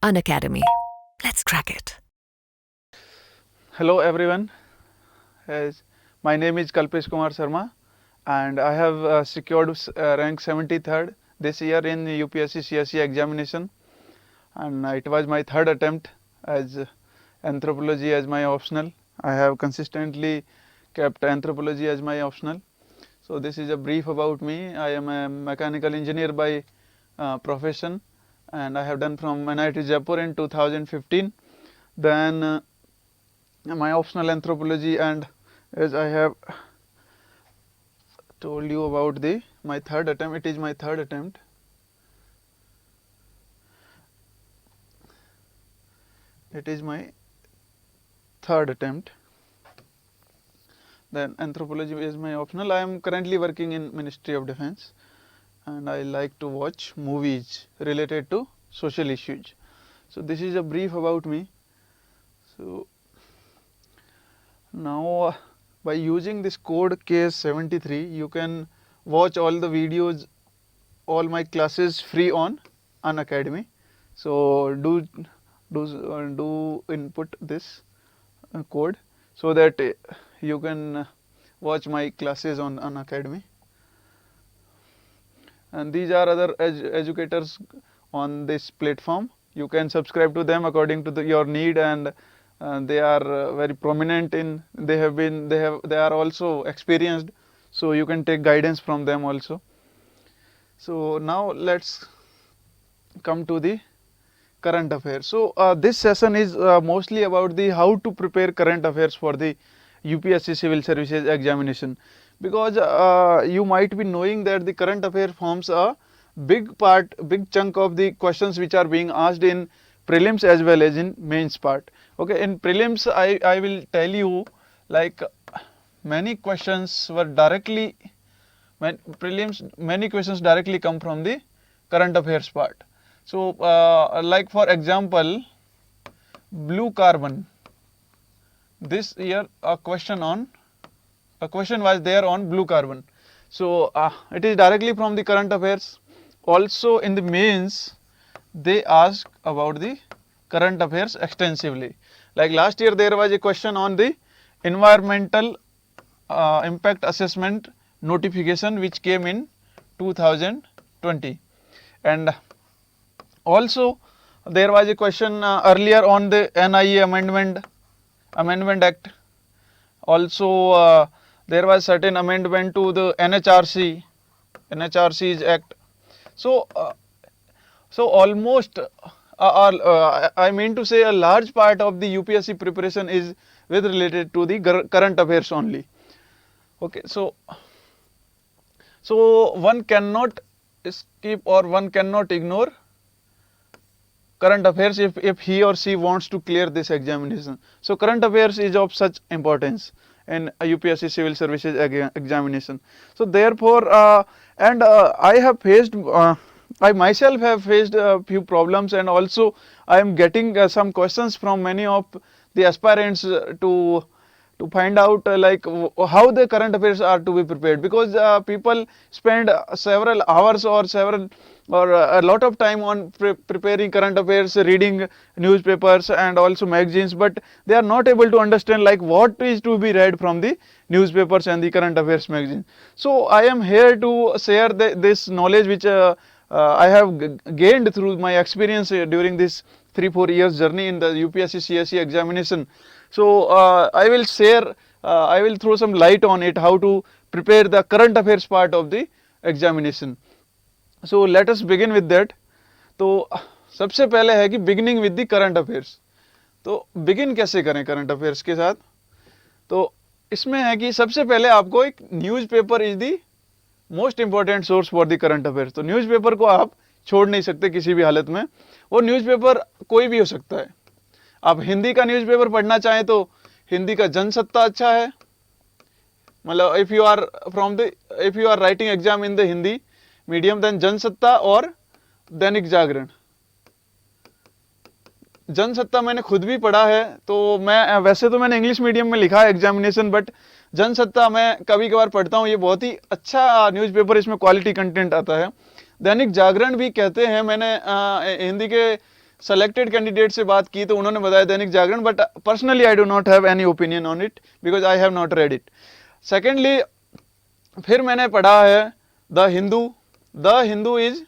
Unacademy. Let's crack it. Hello everyone. My name is Kalpesh Kumar Sharma and I have secured rank 73rd this year in UPSC CSE examination, and it was my third attempt as anthropology as my optional. I have consistently kept anthropology as my optional. So this is a brief about me. I am a mechanical engineer by profession, and I have done from NIT Jaipur in 2015. Then my optional anthropology, and as I have told you about my third attempt, it is my third attempt. It is my third attempt. Then anthropology is my optional. I am currently working in Ministry of Defence, and I like to watch movies related to social issues. So this is a brief about me. So now by using this code KS73, you can watch all the videos, all my classes free on Unacademy. So do input this code so that you can watch my classes on Unacademy. And these are other educators on this platform. You can subscribe to them according to your need, and they are very prominent in. They are also experienced, so you can take guidance from them also. So now let's come to the current affairs. So this session is mostly about the how to prepare current affairs for the UPSC Civil Services examination, because you might be knowing that the current affair forms a big chunk of the questions which are being asked in prelims as well as in mains part. Okay, in prelims I will tell you, like, many questions were directly many questions directly come from the current affairs part. So like for example, blue carbon, this year a question was there on blue carbon. So it is directly from the current affairs. Also in the mains they ask about the current affairs extensively. Like last year there was a question on the environmental impact assessment notification which came in 2020, and also there was a question earlier on the NIA Amendment Act. Also there was certain amendment to the NHRC's Act. So almost I mean to say a large part of the UPSC preparation is related to the current affairs only. Okay, so one cannot skip or one cannot ignore current affairs if he or she wants to clear this examination. So current affairs is of such importance in a UPSC Civil Services examination. So therefore I myself have faced a few problems, and also I am getting some questions from many of the aspirants to find out like how the current affairs are to be prepared, because people spend several hours or a lot of time on preparing current affairs, reading newspapers and also magazines, but they are not able to understand like what is to be read from the newspapers and the current affairs magazine. So I am here to share this knowledge which I have gained through my experience during this 3-4 years journey in the UPSC CSE examination. So I will throw some light on it, how to prepare the current affairs part of the examination. So let us begin with that. तो सबसे पहले है कि beginning with the current affairs. तो begin कैसे करें current affairs के साथ? तो इसमें है कि सबसे पहले आपको एक newspaper is the most important source for the current affairs. तो न्यूज़पेपर को आप छोड़ नहीं सकते किसी भी हालत में. वो न्यूज़पेपर कोई भी हो सकता है. आप हिंदी का न्यूज़पेपर पढ़ना चाहें तो हिंदी का जनसत्ता अच्छा है. मतलब if you are writing exam in the Hindi medium, then Jansatta और दैनिक जागरण. जनसत्ता मैंने खुद भी पढ़ा है, तो मैं वैसे तो मैंने इंग्लिश मीडियम में लिखा है एग्जामिनेशन, बट जनसत्ता मैं कभी कभार पढ़ता हूँ. ये बहुत ही अच्छा न्यूज़पेपर, इसमें क्वालिटी कंटेंट आता है. दैनिक जागरण भी कहते हैं, मैंने हिंदी के सेलेक्टेड कैंडिडेट से बात की तो उन्होंने बताया Dainik Jagran, but personally I do not have any opinion on it because I have not read it. Secondly फिर मैंने पढ़ा है the Hindu. The Hindu is,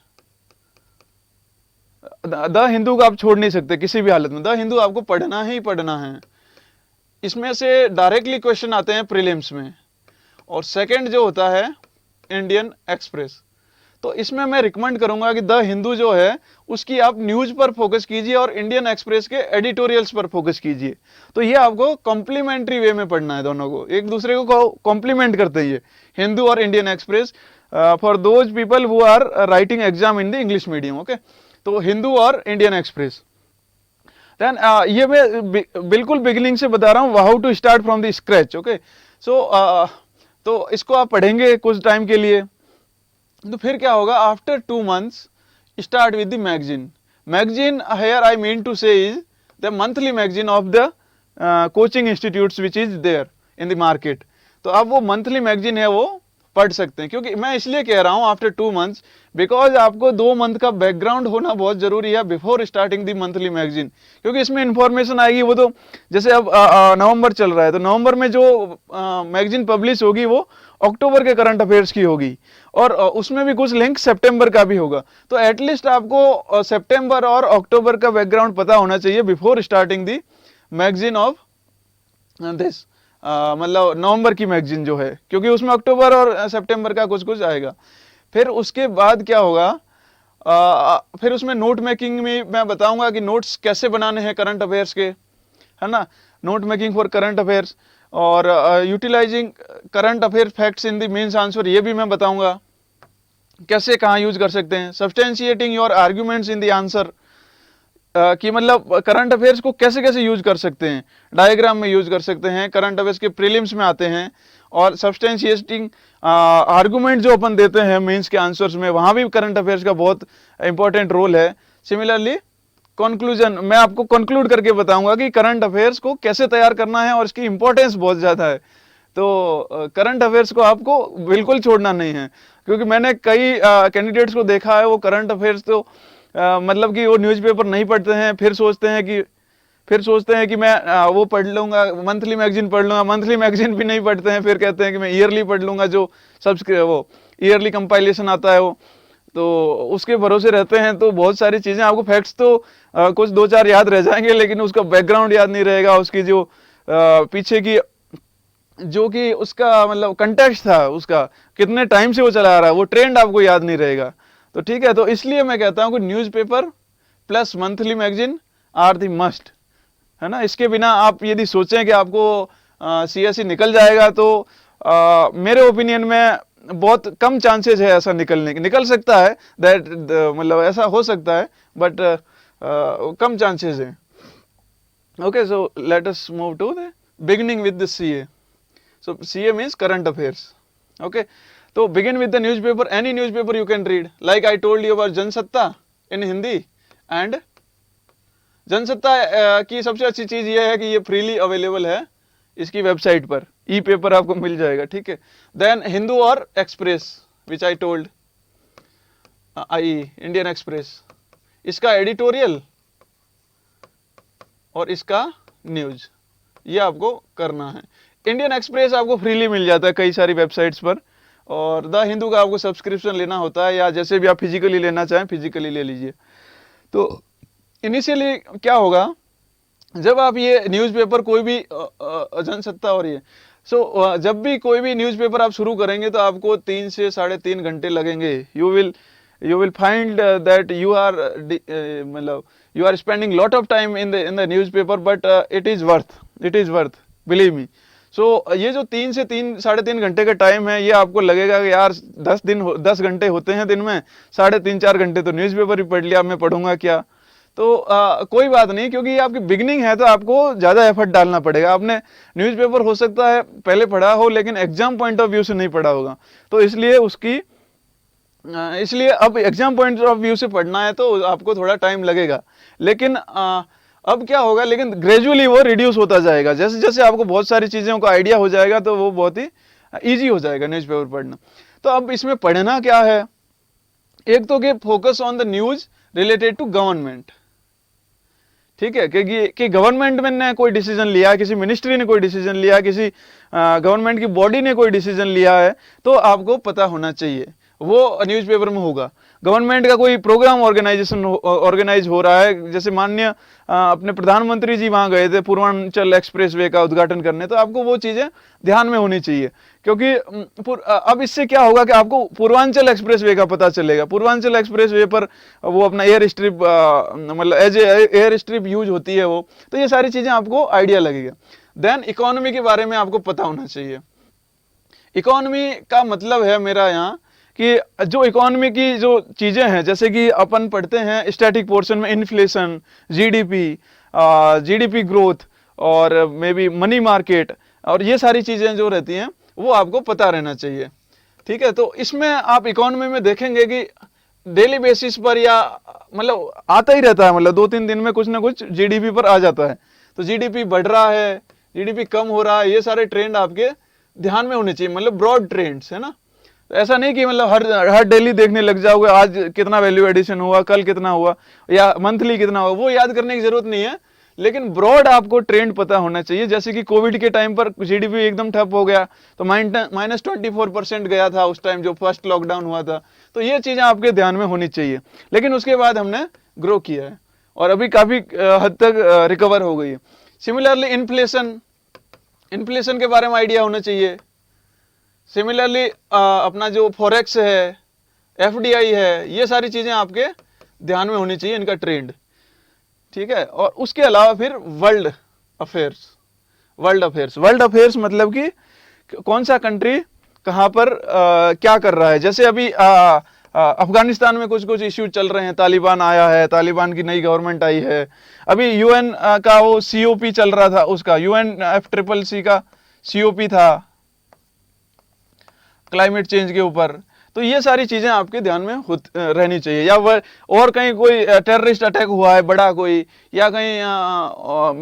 the Hindu को आप छोड़ नहीं सकते किसी भी हालत में, द हिंदू आपको पढ़ना ही पढ़ना है। इसमें से डायरेक्टली क्वेश्चन आते हैं प्रीलिम्स में। और सेकंड जो होता है इंडियन एक्सप्रेस, तो इसमें मैं रिकमेंड करूंगा कि द हिंदू जो है उसकी आप न्यूज पर फोकस कीजिए और इंडियन एक्सप्रेस के एडिटोरियल्स पर फोकस कीजिए। तो ये आपको कॉम्प्लीमेंट्री वे में पढ़ना है, दोनों को एक दूसरे को कॉम्प्लीमेंट करते हैं ये हिंदू और Indian Express for those people who are writing exam in the English medium. Okay, तो हिंदू और इंडियन एक्सप्रेस। देन ये मैं बिल्कुल बिगिनिंग से बता रहा हूँ, how to start from the scratch. Okay, so तो इसको आप पढ़ेंगे कुछ टाइम के लिए, तो फिर क्या होगा, after 2 months start with the magazine. Magazine here I mean to say is the monthly magazine of the coaching institutes which is there in the market. तो अब वो मंथली मैगजीन है वो पढ़ सकते हैं, क्योंकि मैं इसलिए कह रहा हूँ आफ्टर 2 months बिकॉज आपको 2 month का बैकग्राउंड होना बहुत जरूरी है before starting the monthly magazine, क्योंकि इसमें इंफॉर्मेशन आएगी। वो तो जैसे अब नवंबर चल रहा है, तो नवंबर में जो मैगजीन पब्लिश होगी वो अक्टूबर के करंट अफेयर्स की होगी, और उसमें भी कुछ लिंक सितंबर का भी होगा। तो एटलीस्ट आपको सितंबर और अक्टूबर का बैकग्राउंड पता होना चाहिए before starting the magazine of this, मतलब नवंबर की मैगजीन जो है, क्योंकि उसमें अक्टूबर और सितंबर का कुछ कुछ आएगा। फिर उसके बाद क्या होगा, फिर उसमें नोट मेकिंग में मैं बताऊंगा कि नोट्स कैसे बनाने हैं करंट अफेयर्स के, है ना, note making for current affairs, और utilizing current affair facts in the mains answer, ये भी मैं बताऊंगा कैसे कहाँ यूज कर सकते हैं। Substantiating your arguments in the answer, कि मतलब करंट अफेयर्स को कैसे कैसे यूज कर सकते हैं, डायग्राम में यूज कर सकते हैं, करंट अफेयर्स के प्रीलिम्स में आते हैं, और सब्सटेंशिएटिंग आर्गुमेंट जो अपन देते हैं मेंस के आंसर्स में, वहां भी करंट अफेयर्स का बहुत इंपॉर्टेंट रोल है। सिमिलरली कंक्लूजन, मैं आपको कंक्लूड करके बताऊंगा कि करंट अफेयर्स को कैसे तैयार करना है, और इसकी इंपॉर्टेंस बहुत ज्यादा है। तो करंट अफेयर्स को आपको बिल्कुल छोड़ना नहीं है, क्योंकि मैंने कई कैंडिडेट्स को देखा है वो करंट अफेयर्स तो मतलब कि वो न्यूज़पेपर नहीं पढ़ते हैं, फिर सोचते हैं कि मैं वो पढ़ लूंगा, मंथली मैगजीन पढ़ लूंगा, मंथली मैगजीन भी नहीं पढ़ते हैं, फिर कहते हैं कि मैं ईयरली पढ़ लूंगा, जो वो ईयरली कंपाइलेशन आता है वो, तो उसके भरोसे रहते हैं। तो बहुत सारी चीजें आपको फैक्ट्स तो कुछ 2-4 याद रह जाएंगे, लेकिन उसका बैकग्राउंड याद नहीं रहेगा, उसकी जो पीछे की जो कि उसका मतलब कंटेक्स्ट था, उसका कितने टाइम से वो चला रहा है, वो ट्रेंड आपको याद नहीं रहेगा। तो ठीक है, तो इसलिए मैं कहता हूं कि newspaper plus monthly magazine are the must, है ना। इसके बिना आप यदि सोचें कि आपको सीएसई निकल जाएगा, तो मेरे ओपिनियन में बहुत कम चांसेस है ऐसा निकलने के। निकल सकता है, दैट मतलब ऐसा हो सकता है, बट कम चांसेस है। Okay, so let us move to the beginning with the CA. So CA means current affairs. Okay, so begin with the newspaper. Any newspaper you can read. Like I told you about Jansatta in Hindi, and Jansatta की सबसे अच्छी चीज ये है कि ये freely available है इसकी वेबसाइट पर, ई पेपर आपको मिल जाएगा, ठीक है। देन हिंदू और express which I told, I Indian express, इसका एडिटोरियल और इसका न्यूज, ये आपको करना है। इंडियन एक्सप्रेस आपको फ्रीली मिल जाता है कई सारी वेबसाइट्स पर, और द हिंदू का आपको सब्सक्रिप्शन लेना होता है, या जैसे भी आप फिजिकली लेना चाहें फिजिकली ले लीजिए। तो इनिशियली क्या होगा, जब आप ये न्यूज़पेपर कोई भी जनसत्ता और ये जब भी कोई भी न्यूज़पेपर आप शुरू करेंगे तो आपको 3 से 3.5 घंटे लगेंगे। You will find that you are मतलब you are spending lot of time in the newspaper, but it is worth believe me. So ये जो 3 से 3.5 घंटे का टाइम है, ये आपको लगेगा कि यार 10 घंटे होते हैं दिन में, 3.5-4 घंटे तो न्यूज़पेपर ही पढ़ लिया, मैं पढ़ूंगा क्या। तो कोई बात नहीं, क्योंकि ये आपकी बिगनिंग है, तो आपको ज़्यादा एफर्ट डालना पड़ेगा। आपने न्यूज़पेपर हो सकता है पहले पढ़ा हो, लेकिन एग्जाम पॉइंट ऑफ व्यू से नहीं पढ़ा होगा, तो इसलिए अब एग्जाम पॉइंट ऑफ व्यू से पढ़ना है तो आपको थोड़ा टाइम लगेगा। लेकिन अब क्या होगा, लेकिन ग्रेजुअली वो रिड्यूस होता जाएगा, जैसे जैसे आपको बहुत सारी चीज़ों का आइडिया हो जाएगा, तो वो बहुत ही ईजी हो जाएगा न्यूज़पेपर पढ़ना। तो अब इसमें पढ़ना क्या है, एक तो कि focus on the news related to government, ठीक है, कि गवर्नमेंट में ने कोई डिसीजन लिया, किसी मिनिस्ट्री ने कोई डिसीजन लिया, किसी गवर्नमेंट की बॉडी ने कोई डिसीजन लिया है, तो आपको पता होना चाहिए, वो न्यूज़पेपर में होगा। गवर्नमेंट का कोई प्रोग्राम ऑर्गेनाइज हो रहा है, जैसे माननीय अपने प्रधानमंत्री जी वहां गए थे पूर्वांचल एक्सप्रेसवे का उद्घाटन करने, तो आपको वो चीजें ध्यान में होनी चाहिए, क्योंकि अब इससे क्या होगा कि आपको पूर्वांचल एक्सप्रेसवे का पता चलेगा। पूर्वांचल एक्सप्रेसवे पर वो अपना एयर स्ट्रिप, मतलब एज एयर स्ट्रिप यूज होती है वो, तो ये सारी चीजें आपको आइडिया लगेगा। देन इकोनॉमी के बारे में आपको पता होना चाहिए। इकोनॉमी का मतलब है मेरा यहाँ कि जो इकोनॉमी की जो चीजें हैं, जैसे कि अपन पढ़ते हैं स्टैटिक पोर्शन में इन्फ्लेशन, जीडीपी ग्रोथ, और मे बी मनी मार्केट, और ये सारी चीजें जो रहती हैं वो आपको पता रहना चाहिए। ठीक है, तो इसमें आप इकोनॉमी में देखेंगे कि डेली बेसिस पर या मतलब आता ही रहता है, मतलब 2-3 दिन में कुछ ना कुछ जीडीपी पर आ जाता है। तो जीडीपी बढ़ रहा है, जीडीपी कम हो रहा है, ये सारे ट्रेंड आपके ध्यान में होने चाहिए, मतलब ब्रॉड ट्रेंड्स है ना। ऐसा नहीं कि मतलब हर डेली देखने लग जाओगे आज कितना वैल्यू एडिशन हुआ, कल कितना हुआ, या मंथली कितना हुआ, वो याद करने की जरूरत नहीं है, लेकिन ब्रॉड आपको ट्रेंड पता होना चाहिए। जैसे कि कोविड के टाइम पर जीडीपी एकदम ठप हो गया, तो -24% गया था उस टाइम, जो फर्स्ट लॉकडाउन हुआ था। तो ये चीजें आपके ध्यान में होनी चाहिए, लेकिन उसके बाद हमने ग्रो किया है और अभी काफी हद तक रिकवर हो गई है। सिमिलरली इन्फ्लेशन के बारे में आइडिया होना चाहिए। सिमिलरली अपना जो फॉरेक्स है, एफडीआई है, ये सारी चीजें आपके ध्यान में होनी चाहिए, इनका ट्रेंड। ठीक है, और उसके अलावा फिर वर्ल्ड अफेयर्स मतलब कि कौन सा कंट्री कहां पर क्या कर रहा है। जैसे अभी अफगानिस्तान में कुछ इश्यू चल रहे हैं, तालिबान आया है, तालिबान की नई गवर्नमेंट आई है। अभी यूएन का वो सीओपी चल रहा था, उसका UNFCCC का सीओपी था क्लाइमेट चेंज के ऊपर। तो ये सारी चीजें आपके ध्यान में रहनी चाहिए। या और कहीं कोई टेररिस्ट अटैक हुआ है बड़ा कोई, या कहीं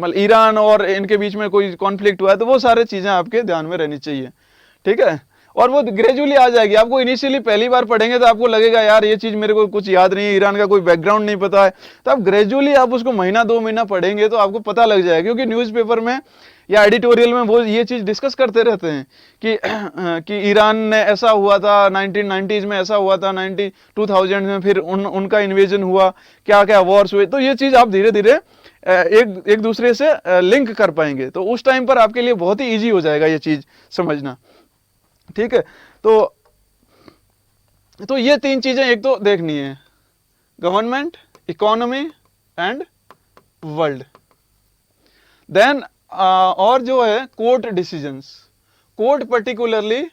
मतलब ईरान और इनके बीच में कोई कॉन्फ्लिक्ट हुआ है, तो वो सारी चीजें आपके ध्यान में रहनी चाहिए। ठीक है, और वो ग्रेजुअली आ जाएगी। आपको इनिशियली पहली बार पढ़ेंगे तो आपको लगेगा यार ये चीज मेरे को कुछ याद नहीं है, ईरान का कोई बैकग्राउंड नहीं पता है। तो आप ग्रेजुअली आप उसको महीना 2 महीना पढ़ेंगे तो आपको पता लग जाएगा, क्योंकि न्यूज़पेपर में या एडिटोरियल में वो ये चीज डिस्कस करते रहते हैं कि ईरान ने ऐसा हुआ था, 1990s में ऐसा हुआ था, 2000 में फिर उनका इन्वेजन हुआ, क्या क्या वॉर्स हुए। तो ये चीज आप धीरे धीरे एक दूसरे से लिंक कर पाएंगे, तो उस टाइम पर आपके लिए बहुत ही ईजी हो जाएगा ये चीज समझना। ठीक है, तो ये 3 चीजें एक तो देखनी है, government, economy and world. Then और जो है court decisions, court particularly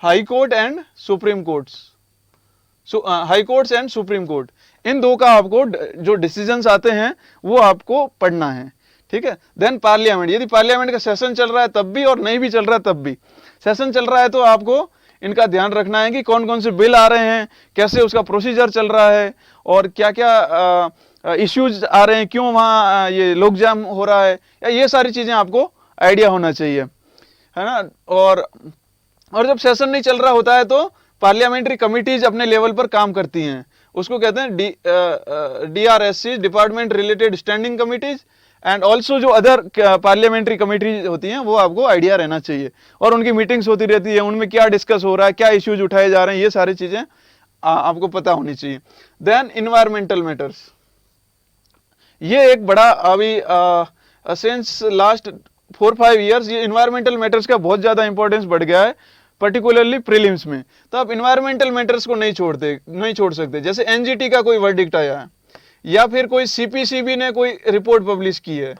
high court and supreme courts, high courts and supreme court, इन दो का आपको जो डिसीजंस आते हैं वो आपको पढ़ना है। ठीक है, देन पार्लियामेंट, यदि पार्लियामेंट का सेशन चल रहा है तब भी और नहीं भी चल रहा है तब भी, सेशन चल रहा है तो आपको इनका ध्यान रखना है कि कौन कौन से बिल आ रहे हैं, कैसे उसका प्रोसीजर चल रहा है, और क्या क्या इश्यूज आ रहे हैं, क्यों वहाँ ये लोक जाम हो रहा है, या ये सारी चीजें आपको आइडिया होना चाहिए, है ना। और जब सेशन नहीं चल रहा होता है तो पार्लियामेंट्री कमिटीज अपने लेवल पर काम करती हैं, उसको कहते हैं DRSC, department related standing committees, and also जो अदर पार्लियामेंट्री कमिटीज होती हैं वो आपको आइडिया रहना चाहिए, और उनकी मीटिंग्स होती रहती है, उनमें क्या डिस्कस हो रहा है, क्या इश्यूज उठाए जा रहे हैं, ये सारी चीजें आपको पता होनी चाहिए। देन इन्वायरमेंटल मैटर्स, ये एक बड़ा अभी सिंस लास्ट 4-5 ईयर्स ये इन्वायरमेंटल मैटर्स का बहुत ज्यादा इंपॉर्टेंस बढ़ गया है, पर्टिकुलरली प्रीलिम्स में। तो आप इन्वायरमेंटल मैटर्स को नहीं छोड़ सकते। जैसे एनजीटी का कोई वर्डिक्ट आया है, या फिर कोई सीपीसीबी ने कोई रिपोर्ट पब्लिश की है,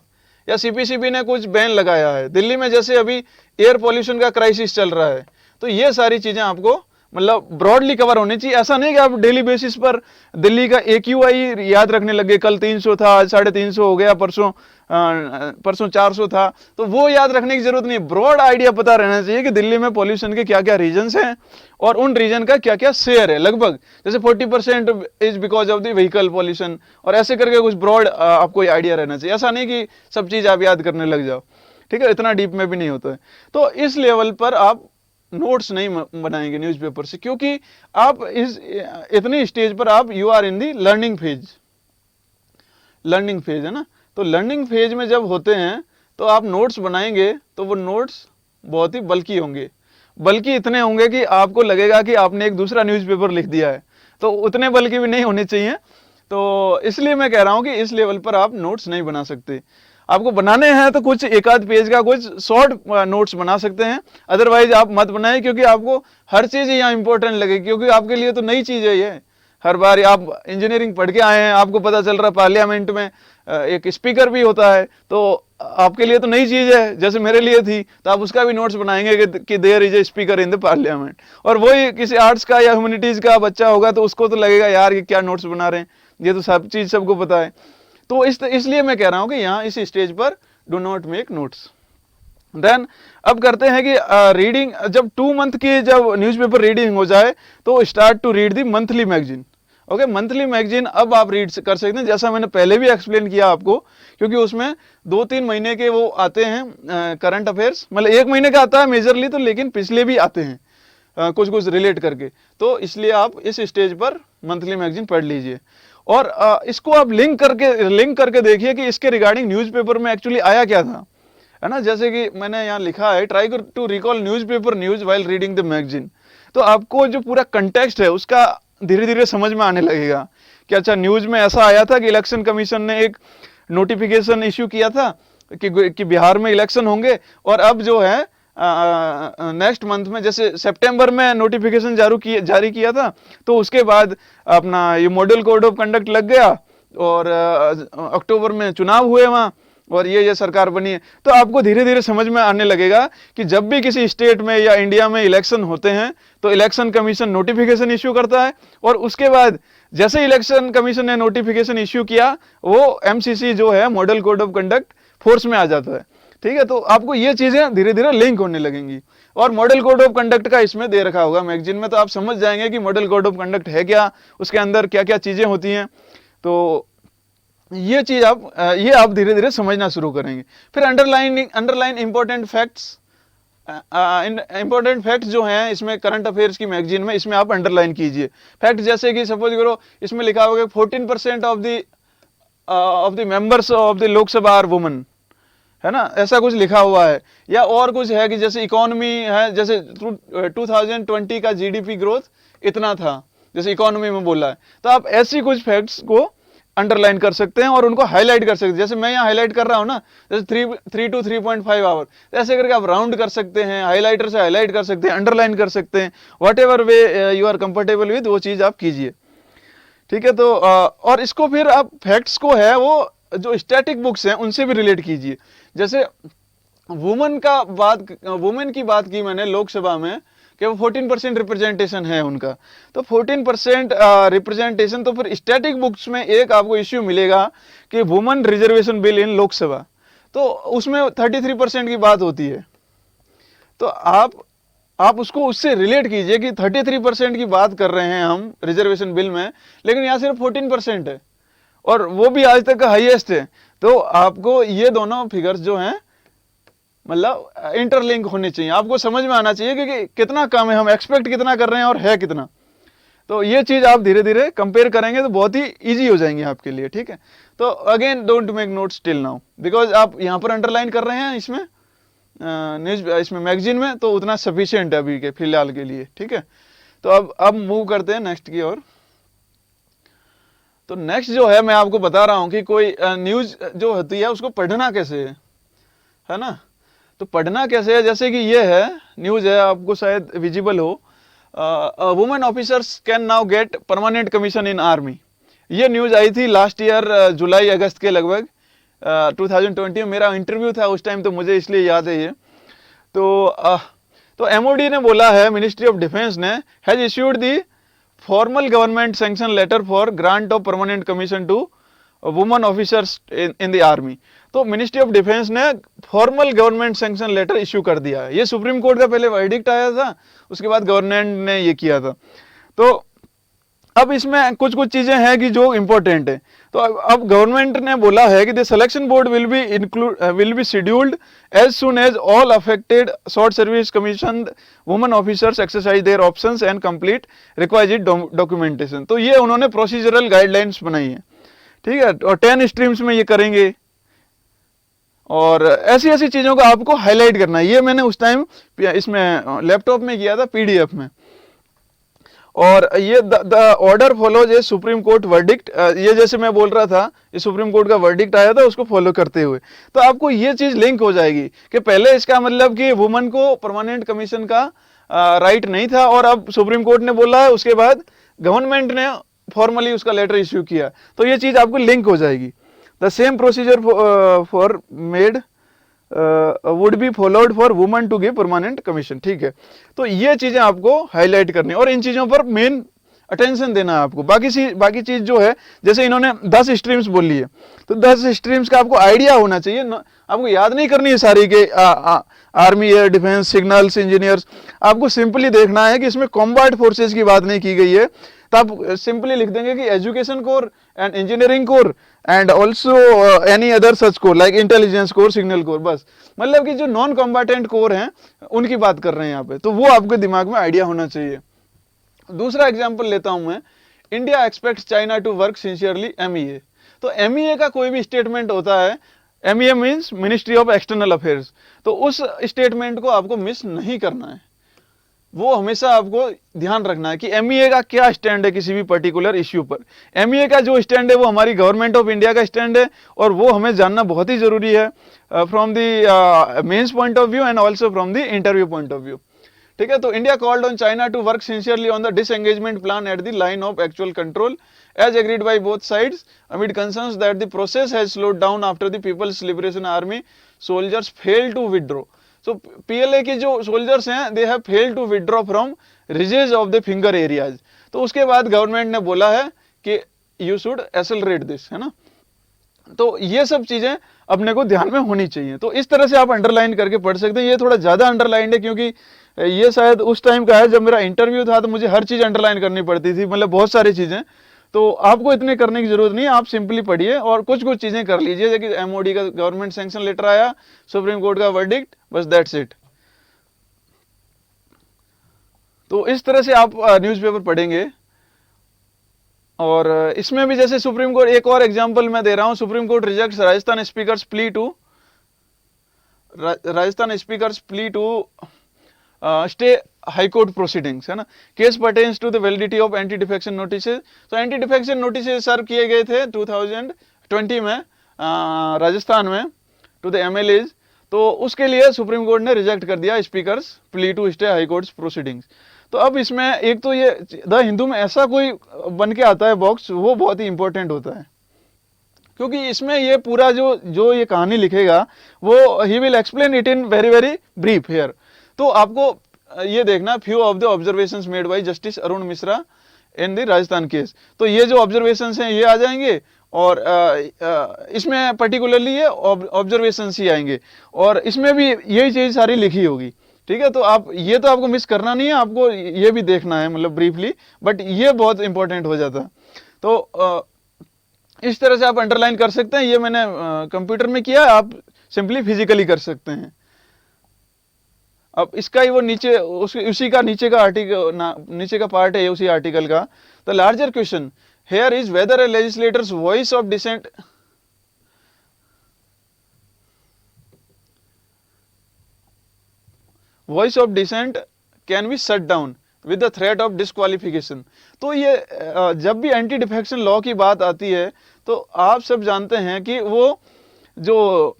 या सीपीसीबी ने कुछ बैन लगाया है दिल्ली में, जैसे अभी एयर पॉल्यूशन का क्राइसिस चल रहा है, तो ये सारी चीजें आपको मतलब ब्रॉडली कवर होनी चाहिए। ऐसा नहीं कि आप डेली बेसिस पर दिल्ली का AQI याद रखने लगे, कल 300 था, आज 350 हो गया, परसों 400 था, तो वो याद रखने की जरूरत नहीं। ब्रॉड आइडिया पता रहना चाहिए कि दिल्ली में पॉल्यूशन के क्या क्या रीजन्स हैं और उन रीजन का क्या क्या शेयर है। लगभग जैसे 40% is because of the vehicle pollution, और ऐसे करके कुछ ब्रॉड आपको आइडिया रहना चाहिए। ऐसा नहीं कि सब चीज आप याद करने लग जाओ, ठीक है, इतना डीप में भी नहीं होता है। तो इस लेवल पर आप नोट्स नहीं बनाएंगे न्यूज़पेपर से, क्योंकि आप इतनी स्टेज पर आप you are in the learning phase है ना। तो लर्निंग फेज में जब होते हैं तो आप नोट्स बनाएंगे तो वो नोट्स बहुत ही बल्कि होंगे, बल्कि इतने होंगे कि आपको लगेगा कि आपने एक दूसरा न्यूज़पेपर लिख दिया है। तो उतने बल्कि भी नहीं होने चाहिए। तो इसलिए मैं कह रहा हूँ कि इस लेवल पर आप नोट्स नहीं बना सकते। आपको बनाने हैं तो कुछ एक आध पेज का कुछ शॉर्ट नोट्स बना सकते हैं, अदरवाइज आप मत बनाएं, क्योंकि आपको हर चीज़ यहाँ इंपॉर्टेंट लगेगी, क्योंकि आपके लिए तो नई चीज़ है ये। हर बार आप इंजीनियरिंग पढ़ के आए हैं, आपको पता चल रहा पार्लियामेंट में एक स्पीकर भी होता है, तो आपके लिए तो नई चीज़ है, जैसे मेरे लिए थी। तो आप उसका भी नोट्स बनाएंगे कि there is a speaker in the parliament. और वही किसी आर्ट्स का या ह्यूमैनिटीज़ का बच्चा होगा तो उसको तो लगेगा यार ये क्या नोट्स बना रहे हैं, ये तो सब चीज़ सबको पता है। तो इसलिए मैं कह रहा हूँ कि यहाँ इस स्टेज पर do not make notes. Then अब करते हैं कि रीडिंग, जब 2 मंथ की जब न्यूज़पेपर रीडिंग हो जाए तो start to read the monthly magazine. Okay, monthly magazine अब आप रीड कर सकते हैं, जैसा मैंने पहले भी एक्सप्लेन किया आपको, क्योंकि उसमें 2-3 महीने के वो आते हैं करंट अफेयर्स, मतलब 1 महीने का आता है मेजरली तो, लेकिन पिछले भी आते हैं कुछ कुछ रिलेट करके। तो इसलिए आप इस स्टेज पर मंथली मैगजीन पढ़ लीजिए, और इसको आप लिंक करके देखिए कि इसके रिगार्डिंग न्यूज़पेपर में एक्चुअली आया क्या था, है ना। जैसे कि मैंने यहाँ लिखा है, try to recall newspaper news while reading the magazine. तो आपको जो पूरा कंटेक्स्ट है उसका धीरे धीरे समझ में आने लगेगा कि अच्छा न्यूज़ में ऐसा आया था कि इलेक्शन कमीशन ने एक नोटिफिकेशन इश्यू किया था कि बिहार में इलेक्शन होंगे, और अब जो है नेक्स्ट मंथ में, जैसे सितंबर में नोटिफिकेशन जारी किया था, तो उसके बाद अपना ये मॉडल कोड ऑफ कंडक्ट लग गया, और अक्टूबर में चुनाव हुए वहाँ, और ये सरकार बनी है। तो आपको धीरे धीरे समझ में आने लगेगा कि जब भी किसी स्टेट में या इंडिया में इलेक्शन होते हैं तो इलेक्शन कमीशन नोटिफिकेशन इश्यू करता है, और उसके बाद जैसे इलेक्शन कमीशन ने नोटिफिकेशन इश्यू किया, वो एमसीसी जो है model code of conduct force में आ जाता है। ठीक है, तो आपको ये चीजें धीरे धीरे लिंक होने लगेंगी, और मॉडल कोड ऑफ कंडक्ट का इसमें दे रखा होगा मैगजीन में, तो आप समझ जाएंगे कि मॉडल कोड ऑफ कंडक्ट है क्या, उसके अंदर क्या क्या चीजें होती हैं। तो ये चीज आप धीरे धीरे समझना शुरू करेंगे। फिर underline important facts, important facts जो हैं इसमें करंट अफेयर्स की मैगजीन में, इसमें आप अंडरलाइन कीजिए फैक्ट। जैसे कि सपोज करो इसमें लिखा होगा 14% of the members of the Lok Sabha are women, है ना, ऐसा कुछ लिखा हुआ है। या और कुछ है कि जैसे इकोनॉमी है, जैसे 2020 का जीडीपी ग्रोथ इतना था, जैसे इकोनॉमी में बोला है। तो आप ऐसी कुछ फैक्ट्स को अंडरलाइन कर सकते हैं और उनको हाईलाइट कर सकते हैं। जैसे मैं यहाँ हाईलाइट कर रहा हूँ ना, जैसे 3 to 3.5 आवर, ऐसे करके आप राउंड कर सकते हैं, हाईलाइटर से हाईलाइट कर सकते हैं, अंडरलाइन कर सकते हैं, whatever way you are comfortable with, वो चीज़ आप कीजिए। ठीक है, तो और इसको फिर आप फैक्ट्स को है वो जो स्टैटिक बुक्स हैं उनसे भी रिलेट कीजिए। जैसे वुमेन की बात की मैंने लोकसभा में कि वो 14% रिप्रेजेंटेशन है उनका, तो 14% रिप्रेजेंटेशन, तो फिर स्टैटिक बुक्स में एक आपको इश्यू मिलेगा कि वुमेन रिजर्वेशन बिल इन लोकसभा, तो उसमें 33% की बात होती है। तो आप उसको उससे रिलेट कीजिए कि 33% की बात कर रहे हैं हम रिजर्वेशन बिल में, लेकिन यहाँ सिर्फ 14% है, और वो भी आज तक का हाईएस्ट है। तो आपको ये दोनों फिगर्स जो हैं मतलब इंटरलिंक होने चाहिए, आपको समझ में आना चाहिए कि कितना कम है, हम एक्सपेक्ट कितना कर रहे हैं और है कितना। तो ये चीज आप धीरे धीरे कंपेयर करेंगे तो बहुत ही इजी हो जाएंगे आपके लिए। ठीक है, तो again don't make notes till now, because आप यहाँ पर अंडरलाइन कर रहे हैं इसमें इसमें मैगजीन में, तो उतना सफिशिएंट है अभी के फिलहाल के लिए। ठीक है, तो अब मूव करते हैं नेक्स्ट की ओर। तो नेक्स्ट जो है मैं आपको बता रहा हूं कि कोई न्यूज जो होती है उसको पढ़ना कैसे है ना। तो पढ़ना कैसे है, जैसे कि ये है न्यूज है, आपको शायद विजिबल हो, women officers can now get permanent commission in army. ये न्यूज आई थी लास्ट ईयर जुलाई अगस्त के लगभग 2020 में, मेरा इंटरव्यू था उस टाइम, तो मुझे इसलिए याद है ये। तो एमओडी ने बोला है, मिनिस्ट्री ऑफ डिफेंस ने has issued the formal government sanction letter for grant of permanent commission to women officers in the army. तो मिनिस्ट्री ऑफ डिफेंस ने formal government sanction letter issue कर दिया है। ये सुप्रीम कोर्ट का पहले verdict आया था, उसके बाद गवर्नमेंट ने ये किया था। तो अब इसमें कुछ कुछ चीजें हैं कि जो इंपॉर्टेंट है। तो अब गवर्नमेंट ने बोला है कि the selection board will be scheduled as soon as all affected short service commission women officers exercise their options and complete required documentation. तो ये उन्होंने प्रोसीजरल गाइडलाइंस बनाई है। ठीक है, और 10 स्ट्रीम्स में ये करेंगे। और ऐसी ऐसी चीज़ों को आपको हाईलाइट करना है। ये मैंने उस टाइम इसमें लैपटॉप में किया था, पीडीएफ में। और ये the order follows a supreme court verdict, ये जैसे मैं बोल रहा था, ये सुप्रीम कोर्ट का वर्डिक्ट आया था, उसको फॉलो करते हुए। तो आपको ये चीज़ लिंक हो जाएगी कि पहले इसका मतलब कि वुमन को परमानेंट कमीशन का राइट नहीं था, और अब सुप्रीम कोर्ट ने बोला है, उसके बाद गवर्नमेंट ने फॉर्मली उसका लेटर इश्यू किया। तो ये चीज़ आपको लिंक हो जाएगी। The same procedure for made would be followed for women to give permanent commission. ठीक है, तो ये चीजें आपको हाईलाइट करनी है और इन चीजों पर मेन अटेंशन देना है आपको। बाकी चीज जो है, जैसे इन्होंने 10 स्ट्रीम्स बोल ली है, तो 10 स्ट्रीम्स का आपको आइडिया होना चाहिए। आपको याद नहीं करनी है सारी के army, air defence, signals, engineers. आपको सिंपली देखना है कि इसमें कॉम्बैट फोर्सेज की बात नहीं की गई है, तो आप सिंपली लिख देंगे कि education corps and engineering core and also any other such core like intelligence core, signal corps. बस मतलब कि जो नॉन कॉम्बैटेंट कोर हैं उनकी बात कर रहे हैं यहाँ पे, तो वो आपके दिमाग में आइडिया होना चाहिए। दूसरा एग्जाम्पल लेता हूं मैं, India expects China to work sincerely MEA। तो MEA का कोई भी स्टेटमेंट होता है, MEA means ministry of external affairs, तो उस स्टेटमेंट को आपको मिस नहीं करना है। वो हमेशा आपको ध्यान रखना है कि MEA का क्या स्टैंड है किसी भी पर्टिकुलर इश्यू पर। MEA का जो स्टैंड है वो हमारी गवर्नमेंट ऑफ इंडिया का स्टैंड है, और वो हमें जानना बहुत ही जरूरी है from the mains point of view and also from the interview point of view. ठीक है, तो India called on China to work sincerely on the disengagement plan at the line of actual control as agreed by both sides amid concerns that the process has slowed down after the people's liberation army soldiers fail to withdraw. So PLA के जो soldiers हैं, they have failed to withdraw from ridges of the finger areas. तो उसके बाद government ने बोला है कि यू शुड एक्सेलरेट दिस, है ना। तो ये सब चीजें अपने को ध्यान में होनी चाहिए। तो इस तरह से आप अंडरलाइन करके पढ़ सकते हैं। ये थोड़ा ज्यादा अंडरलाइन है क्योंकि ये शायद उस टाइम का है जब मेरा इंटरव्यू था, तो मुझे हर चीज अंडरलाइन करनी पड़ती थी, मतलब बहुत सारी चीजें। तो आपको इतने करने की जरूरत नहीं है, आप सिंपली पढ़िए और कुछ कुछ चीजें कर लीजिए। जैसे कि MOD का गवर्नमेंट सैंक्शन लेटर आया, सुप्रीम कोर्ट का वर्डिक्ट, बस दैट्स इट। तो इस तरह से आप न्यूज़पेपर पढ़ेंगे। और इसमें भी जैसे सुप्रीम कोर्ट, एक और एग्जांपल मैं दे रहा हूं, supreme court rejects Rajasthan speaker's plea to stay high court proceedings, है ना। Case pertains to the validity of anti defection notices. तो एंटी डिफेक्शन नोटिसेस सर्व किए गए थे 2020 में राजस्थान में टू द MLAs। तो उसके लिए सुप्रीम कोर्ट ने रिजेक्ट कर दिया speaker's plea to stay high court proceedings. तो अब इसमें एक तो ये द हिंदू में ऐसा कोई बन के आता है बॉक्स, वो बहुत ही इंपॉर्टेंट होता है, क्योंकि इसमें ये पूरा जो ये कहानी लिखेगा वो he will explain it in very very brief here. तो आपको ये देखना, few of the observations made by justice Arun Mishra in the Rajasthan case. तो ये जो ऑब्जर्वेशंस हैं ये आ जाएंगे, और इसमें पर्टिकुलरली ये ऑब्जर्वेशंस ही आएंगे, और इसमें भी यही चीज सारी लिखी होगी। ठीक है, तो आप ये तो आपको मिस करना नहीं है, आपको ये भी देखना है, मतलब ब्रीफली, बट ये बहुत इंपॉर्टेंट हो जाता है। तो इस तरह से आप अंडरलाइन कर सकते हैं। ये मैंने कंप्यूटर में किया, आप सिंपली फिजिकली कर सकते हैं। अब इसका ही वो नीचे उसी का नीचे का नीचे का पार्ट है उसी आर्टिकल का। The larger question here is whether a legislator's voice of dissent can be shut down with the threat of disqualification. तो ये जब भी एंटी डिफेक्शन लॉ की बात आती है, तो आप सब जानते हैं कि वो जो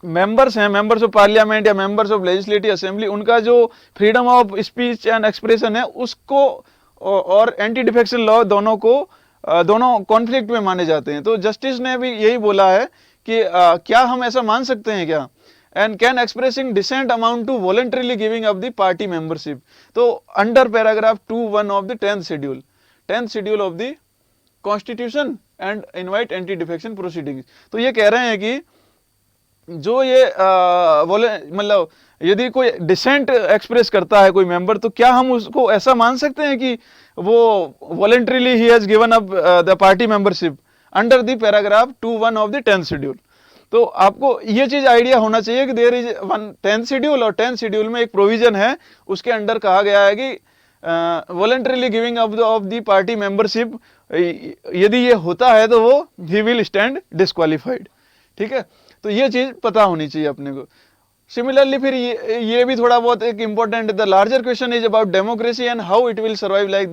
मेंबर्स हैं, मेंबर्स ऑफ पार्लियामेंट या मेंबर्स ऑफ लेजिस्लेटिव असेंबली, उनका जो freedom of speech and expression है उसको और एंटी डिफेक्शन लॉ दोनों कॉन्फ्लिक्ट में माने जाते हैं। तो जस्टिस ने भी यही बोला है कि क्या हम ऐसा मान सकते हैं क्या, and can expressing dissent amount to voluntarily giving up the party membership. तो under paragraph 2(1) of the 10th schedule of the constitution and invite anti defection proceedings. तो ये कह रहे हैं कि जो ये मतलब यदि कोई डिसेंट एक्सप्रेस करता है कोई मेंबर, तो क्या हम उसको ऐसा मान सकते हैं कि वो voluntarily he has given up the party membership under the paragraph 2(1) of the 10th schedule. तो आपको ये चीज आइडिया होना चाहिए कि देयर इज 10th शेड्यूल, और 10th शेड्यूल में एक प्रोविजन है, उसके अंडर कहा गया है कि voluntarily giving up of the party membership, यदि ये होता है तो वो ही विल स्टैंड डिस्क्वालिफाइड। ठीक है, तो ये चीज पता होनी चाहिए अपने को। सिमिलरली फिर ये भी थोड़ा बहुत एक important, the larger question is about democracy and how it will survive like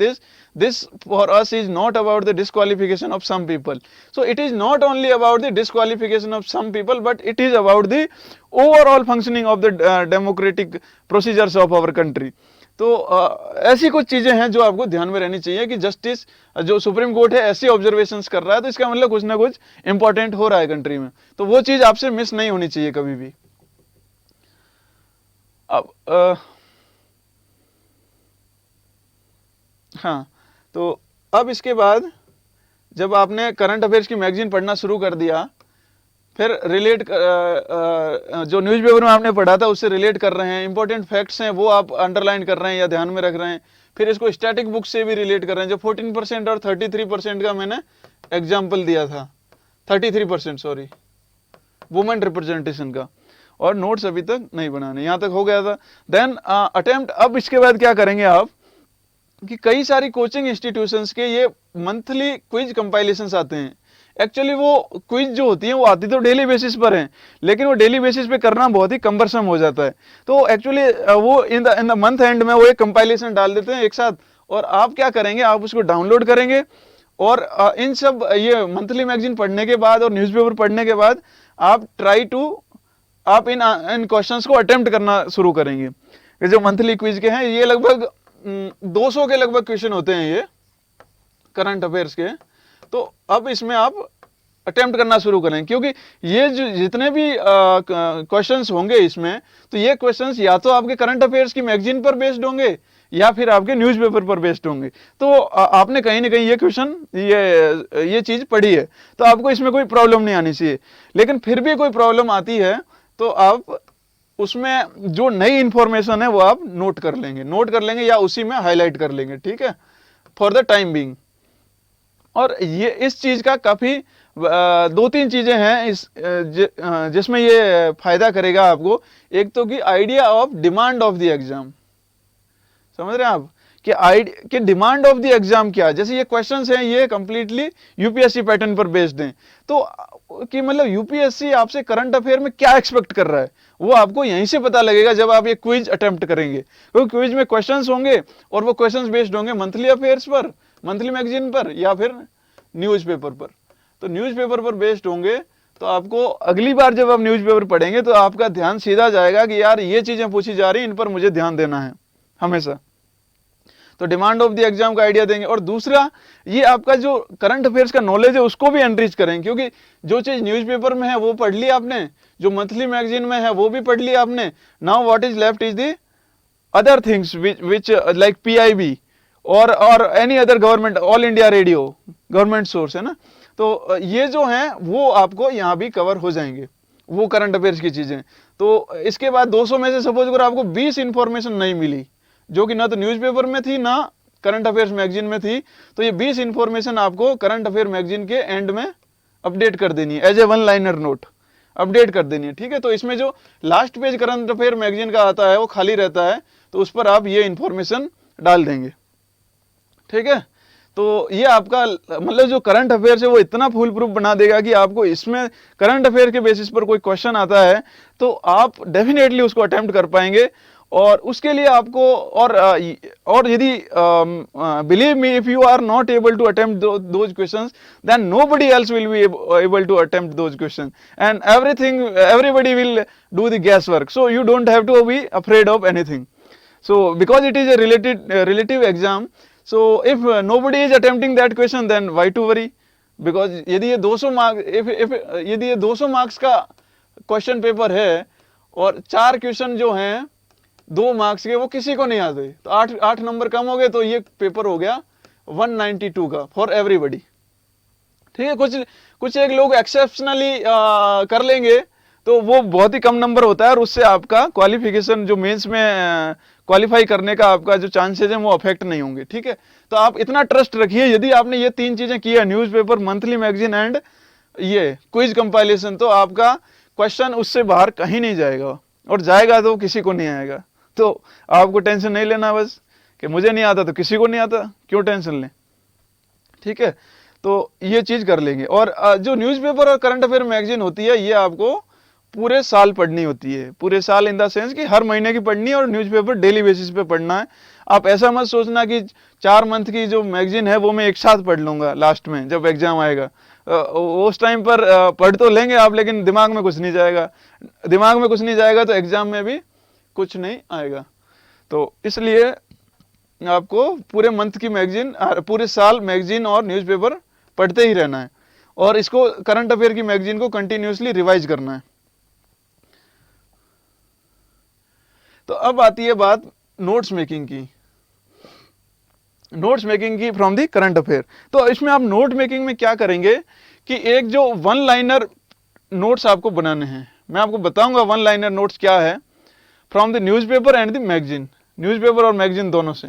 this for us is not about the disqualification of some people, so it is not only about the disqualification of some people but it is about the overall functioning of the democratic procedures of our country. तो ऐसी कुछ चीजें हैं जो आपको ध्यान में रहनी चाहिए कि जस्टिस जो सुप्रीम कोर्ट है ऐसी ऑब्जर्वेशंस कर रहा है, तो इसका मतलब कुछ ना कुछ इंपॉर्टेंट हो रहा है कंट्री में, तो वो चीज आपसे मिस नहीं होनी चाहिए कभी भी। अब हाँ, तो अब इसके बाद जब आपने करंट अफेयर्स की मैगजीन पढ़ना शुरू कर दिया, फिर रिलेट जो न्यूज़पेपर में आपने पढ़ा था उससे रिलेट कर रहे हैं, इंपॉर्टेंट फैक्ट्स हैं वो आप अंडरलाइन कर रहे हैं या ध्यान में रख रहे हैं, फिर इसको स्टैटिक बुक से भी रिलेट कर रहे हैं। जो 14% और 33% का मैंने एग्जाम्पल दिया था, 33% सॉरी, वुमेन रिप्रेजेंटेशन का, और नोट्स अभी तक नहीं बनाने, यहाँ तक हो गया था। देन अटेम्प्ट, अब इसके बाद क्या करेंगे आप कि कई सारी कोचिंग इंस्टीट्यूशंस के ये मंथली क्विज कंपाइलेशंस आते हैं। एक्चुअली वो क्विज जो होती है वो आती तो डेली बेसिस पर है, लेकिन वो डेली बेसिस पे करना बहुत ही कम्बरसम हो जाता है, तो एक्चुअली वो इन द मंथ एंड में वो एक कंपाइलेशन डाल देते हैं एक साथ, और आप क्या करेंगे, आप उसको डाउनलोड करेंगे, और इन सब ये मंथली मैगजीन पढ़ने के बाद और न्यूज़पेपर पढ़ने के बाद आप आप इन क्वेश्चंस को अटेम्प्ट करना शुरू करेंगे। ये जो मंथली क्विज के हैं ये लगभग 200 के लगभग क्वेश्चन होते हैं ये करंट अफेयर्स के, तो अब इसमें आप अटेम्प्ट करना शुरू करें, क्योंकि ये जो जितने भी क्वेश्चंस होंगे इसमें, तो ये क्वेश्चंस या तो आपके करंट अफेयर्स की मैगजीन पर बेस्ड होंगे या फिर आपके न्यूज़पेपर पर बेस्ड होंगे, तो आपने कहीं ना कहीं ये क्वेश्चन ये चीज पढ़ी है, तो आपको इसमें कोई प्रॉब्लम नहीं आनी चाहिए। लेकिन फिर भी कोई प्रॉब्लम आती है तो आप उसमें जो नई इंफॉर्मेशन है वो आप नोट कर लेंगे या उसी में हाईलाइट कर लेंगे, ठीक है, फॉर द टाइम बीइंग। और ये इस चीज का काफी 2-3 चीजें हैं जिसमें ये फायदा करेगा आपको। एक तो कि idea of demand of the exam, समझ रहे हैं आप कि डिमांड ऑफ द एग्जाम क्या है। जैसे ये क्वेश्चंस हैं ये कंप्लीटली यूपीएससी पैटर्न पर बेस्ड हैं, तो कि मतलब यूपीएससी आपसे करंट अफेयर में क्या एक्सपेक्ट कर रहा है वो आपको यहीं से पता लगेगा जब आप ये क्विज अटेम्प्ट करेंगे, क्योंकि क्विज में क्वेश्चंस होंगे और वो क्वेश्चंस बेस्ड होंगे मंथली अफेयर्स पर, मंथली मैगजीन पर या फिर न्यूज़पेपर पर। तो न्यूज़पेपर पर बेस्ड होंगे तो आपको अगली बार जब आप न्यूज़पेपर पढ़ेंगे तो आपका ध्यान सीधा जाएगा कि यार ये चीजें पूछी जा रही हैं, इन पर मुझे ध्यान देना है हमेशा। तो डिमांड ऑफ द एग्जाम का आइडिया देंगे, और दूसरा ये आपका जो करंट अफेयर्स का नॉलेज है उसको भी एनरिच करेंगे, क्योंकि जो चीज न्यूज़पेपर में है वो पढ़ ली आपने, जो मंथली मैगजीन में है वो भी पढ़ ली आपने। Now what is left is the other things which like PIB और any other government, all India radio government source है ना, तो ये जो हैं वो आपको यहाँ भी कवर हो जाएंगे, वो करंट अफेयर्स की चीजें। तो इसके बाद 200 में से सपोज अगर आपको 20 इंफॉर्मेशन नहीं मिली, जो कि ना तो न्यूज़पेपर में थी ना करंट अफेयर्स मैगजीन में थी, तो ये 20 इंफॉर्मेशन आपको करंट अफेयर मैगजीन के एंड में अपडेट कर देनी है, as a 1 liner note update कर देनी है, ठीक है। तो इसमें जो last page current affair magazine का आता है वो खाली रहता है, तो उस पर आप ये इंफॉर्मेशन डाल देंगे, ठीक है। तो ये आपका मतलब जो करंट अफेयर्स है वो इतना फुल प्रूफ बना देगा कि आपको इसमें करंट अफेयर के बेसिस पर कोई क्वेश्चन आता है तो आप डेफिनेटली उसको अटेम्प्ट कर पाएंगे। और उसके लिए आपको और यदि believe me, if you are not able to attempt those questions then nobody else will be able to attempt those question and everybody will do the guess work, so you don't have to be afraid of anything. So because it is a relative exam, so if nobody is attempting that question then why to worry, because यदि ये 200 marks यदि ये 200 marks का question paper है और 4 question जो हैं 2 marks के वो किसी को नहीं आते, तो 8 नंबर कम हो गए, तो ये पेपर हो गया 192 का फॉर एवरीबडी, ठीक है। कुछ एक लोग एक्सेप्शनली कर लेंगे तो वो बहुत ही कम नंबर होता है और उससे आपका क्वालिफिकेशन जो मेंस में क्वालिफाई करने का आपका जो चांसेस हैं वो अफेक्ट नहीं होंगे, ठीक है। तो आप इतना ट्रस्ट रखिए, यदि आपने ये 3 चीजें की है, न्यूज़पेपर, मंथली मैगजीन एंड ये क्विज कंपाइलेशन, तो आपका क्वेश्चन उससे बाहर कहीं नहीं जाएगा, और जाएगा तो किसी को नहीं आएगा। तो आपको टेंशन नहीं लेना बस कि मुझे नहीं आता तो किसी को नहीं आता, क्यों टेंशन लें, ठीक है। तो ये चीज़ कर लेंगे। और जो न्यूज़पेपर और करंट अफेयर मैगजीन होती है ये आपको पूरे साल पढ़नी होती है, पूरे साल इन द सेंस कि हर महीने की पढ़नी है, और न्यूज़पेपर डेली बेसिस पे पढ़ना है। आप ऐसा मत सोचना कि 4 मंथ की जो मैगजीन है वो मैं एक साथ पढ़ लूँगा लास्ट में जब एग्जाम आएगा। उस टाइम पर पढ़ तो लेंगे आप, लेकिन दिमाग में कुछ नहीं जाएगा। दिमाग में कुछ नहीं जाएगा तो एग्जाम में भी कुछ नहीं आएगा। तो इसलिए आपको पूरे मंथ की मैगजीन, पूरे साल मैगजीन और न्यूज़पेपर पढ़ते ही रहना है, और इसको करंट अफेयर की मैगजीन को कंटिन्यूसली रिवाइज करना है। तो अब आती है बात नोट्स मेकिंग की, नोट्स मेकिंग की फ्रॉम दी करंट अफेयर। तो इसमें आप नोट मेकिंग में क्या करेंगे कि एक जो वन लाइनर नोट्स आपको बनाने हैं, मैं आपको बताऊंगा वन लाइनर नोट्स क्या है from the newspaper and the magazine, newspaper और मैगजीन दोनों से,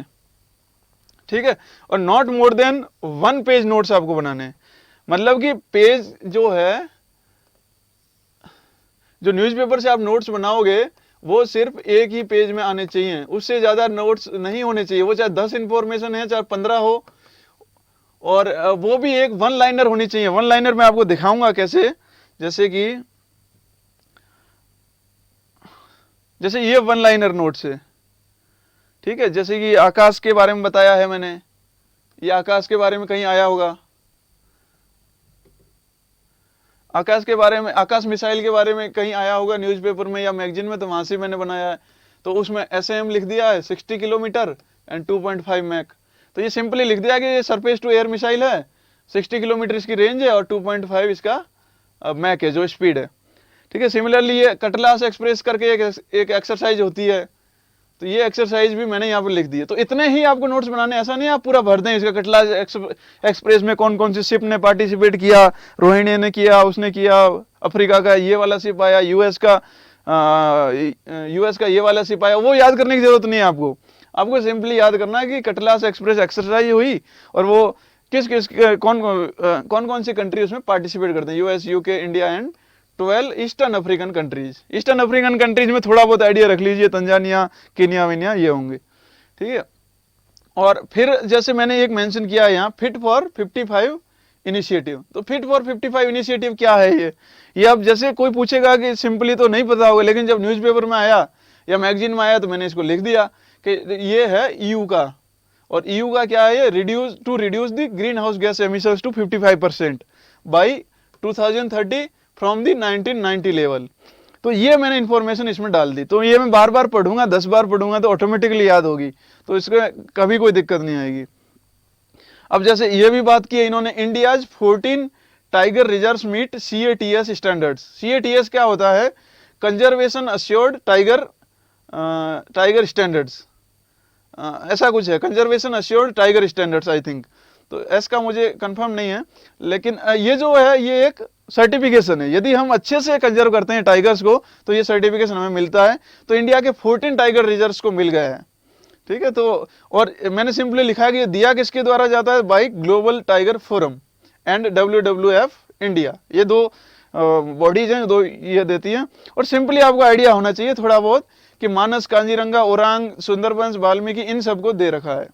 ठीक है। और not more than 1 page notes आपको बनाने हैं। मतलब कि पेज जो है, जो न्यूज़पेपर से आप नोट्स बनाओगे वो सिर्फ एक ही पेज में आने चाहिए, उससे ज़्यादा नोट्स नहीं होने चाहिए। वो चाहे 10 इंफॉर्मेशन है चाहे 15 हो, और वो भी एक वन लाइनर होनी चाहिए। वन लाइनर मैं आपको दिखाऊंगा कैसे, जैसे ये वन लाइनर नोट्स है, ठीक है। जैसे कि आकाश के बारे में बताया है मैंने, ये आकाश के बारे में कहीं आया होगा, आकाश के बारे में, आकाश मिसाइल के बारे में कहीं आया होगा न्यूज़पेपर में या मैगजीन में, तो वहां से मैंने बनाया है। तो उसमें एसएम लिख दिया है 60 किलोमीटर एंड 2.5 मैक। तो ये सिंपली लिख दिया कि ये सरफेस टू एयर मिसाइल है, 60 किलोमीटर इसकी रेंज है और 2.5 इसका मैक है जो स्पीड है, ठीक है। सिमिलरली ये कटलास एक्सप्रेस करके एक एक्सरसाइज होती है, तो ये एक्सरसाइज भी मैंने यहाँ पर लिख दी है। तो इतने ही आपको नोट्स बनाने, ऐसा नहीं आप पूरा भर दें इसका। कटलास एक्सप्रेस में कौन कौन सी शिप ने पार्टिसिपेट किया, रोहिणी ने किया, उसने किया, अफ्रीका का ये वाला शिप आया, यूएस का ये वाला शिप आया, वो याद करने की जरूरत नहीं है आपको। आपको सिंपली याद करना है कि कटलास एक्सप्रेस एक्सरसाइज हुई और वो किस किस कौन कौन सी कंट्री उसमें पार्टिसिपेट करते हैं, US, UK, India and 12 eastern African countries. Eastern African countries में थोड़ा बहुत आइडिया रख लीजिए, तंजानिया, केनिया वेनिया ये होंगे, ठीक है। और फिर जैसे मैंने एक मेंशन किया है यहाँ, फिट फॉर 55 इनिशिएटिव। तो फिट फॉर 55 इनिशिएटिव क्या है ये अब जैसे कोई पूछेगा कि सिंपली तो नहीं पता होगा, लेकिन जब न्यूज़पेपर में आया या मैगजीन में आया तो मैंने इसको लिख दिया कि ये है ईयू का। और ईयू का क्या है, ये reduce the green house gas emissions to 55% by 2030 from the 1990 level. तो ये मैंने इंफॉर्मेशन इसमें डाल दी। तो ये मैं बार बार पढ़ूंगा, 10 बार पढ़ूंगा तो ऑटोमेटिकली याद होगी, तो इसमें कभी कोई दिक्कत नहीं आएगी। अब जैसे ये भी बात की है इन्होंने, India's 14 tiger reserves meet CATS standards. CATS क्या होता है, कंजर्वेशन अश्योर्ड टाइगर स्टैंडर्ड्स, ऐसा कुछ है, conservation assured tiger standards I think. तो एस का मुझे कंफर्म नहीं है, लेकिन ये जो है ये एक सर्टिफिकेशन है। यदि हम अच्छे से कंजर्व करते हैं टाइगर्स को तो ये सर्टिफिकेशन हमें मिलता है। तो इंडिया के 14 टाइगर रिजर्व्स को मिल गया है, ठीक है। तो और मैंने सिंपली लिखा है कि दिया किसके द्वारा जाता है, by global tiger forum and WWF India. ये दो बॉडीज हैं, दो ये देती हैं। और सिंपली आपको आइडिया होना चाहिए थोड़ा बहुत कि मानस, कांजीरंगा, ओरांग, सुंदरबंस, वाल्मीकि इन सबको दे रखा है,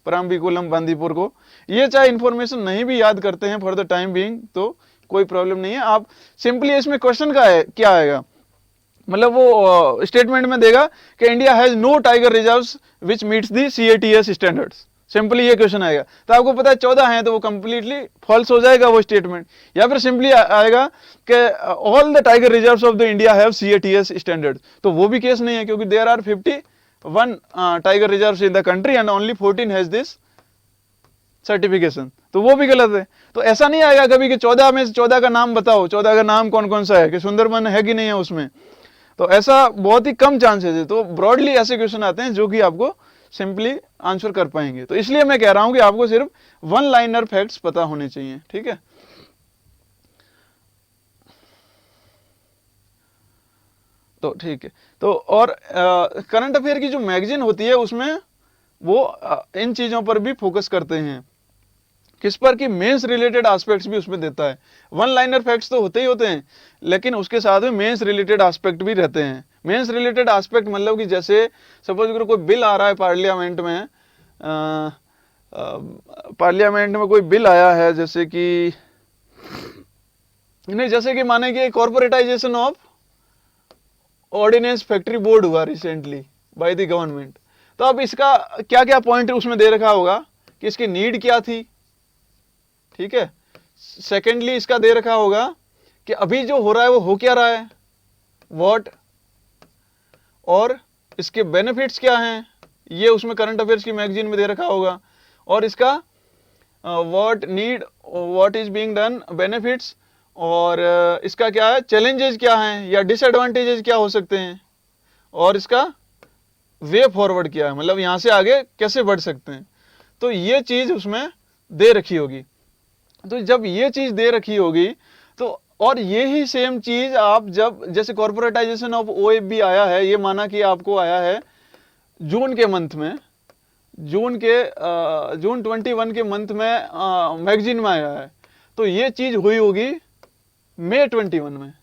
पराम्बिकुलम, बांदीपुर को। ये चाहे इंफॉर्मेशन नहीं भी याद करते हैं फॉर द टाइम बीइंग तो कोई प्रॉब्लम नहीं है। आप सिंपली इसमें क्वेश्चन का है क्या आएगा, मतलब वो स्टेटमेंट में देगा कि India has no tiger reserves which meets the CATS standards. Simply ये क्वेश्चन आएगा, तो आपको पता है 14 हैं तो वो कंप्लीटली फॉल्स हो जाएगा वो स्टेटमेंट। या फिर सिंपली आएगा कि all the tiger reserves of the India have CATS standard, तो वो भी केस नहीं है, क्योंकि there are 51 tiger reserves in the country and only 14 has this certification, तो वो भी गलत है। तो ऐसा नहीं आएगा कभी कि 14 में से 14 का नाम बताओ, 14 का नाम कौन कौन सा है, कि सुंदरबन है कि नहीं है उसमें। तो ऐसा बहुत ही कम चांसेस है। तो ब्रॉडली ऐसे क्वेश्चन आते हैं जो कि आपको सिंपली आंसर कर पाएंगे। तो इसलिए मैं कह रहा हूं कि आपको सिर्फ वन लाइनर फैक्ट्स पता होने चाहिए, ठीक है। तो ठीक है, तो और करंट अफेयर की जो मैगजीन होती है उसमें वो इन चीजों पर भी फोकस करते हैं, किस पर कि मेंस रिलेटेड एस्पेक्ट्स भी उसमें देता है। वन लाइनर फैक्ट्स तो होते ही होते हैं, लेकिन उसके साथ में मेंस रिलेटेड एस्पेक्ट भी रहते हैं। मेंस रिलेटेड एस्पेक्ट मतलब कि जैसे सपोज अगर कोई बिल आ रहा है पार्लियामेंट में, पार्लियामेंट में कोई बिल आया है, जैसे कि नहीं, जैसे कि माने कि corporatization of ordinance factory board हुआ रिसेंटली बाय द गवर्नमेंट। तो अब इसका क्या क्या पॉइंट उसमें दे रखा होगा कि इसकी नीड क्या थी, ठीक है। सेकेंडली इसका दे रखा होगा कि अभी जो हो रहा है वो हो क्या रहा है, व्हाट, और इसके बेनिफिट्स क्या हैं, ये उसमें करंट अफेयर्स की मैगजीन में दे रखा होगा। और इसका what need, what is being done, benefits, और इसका क्या है, चैलेंजेस क्या हैं या डिसएडवांटेजेस क्या हो सकते हैं, और इसका वे फॉरवर्ड क्या है, मतलब यहां से आगे कैसे बढ़ सकते हैं। तो ये चीज उसमें दे रखी होगी। तो जब ये चीज दे रखी होगी तो, और ये ही सेम चीज आप जब, जैसे कॉर्पोरेटाइजेशन ऑफ ओएफबी आया है, ये माना कि आपको आया है जून के मंथ में, जून 21 के मंथ में मैगजीन में आया है। तो ये चीज हुई होगी मई 21 में,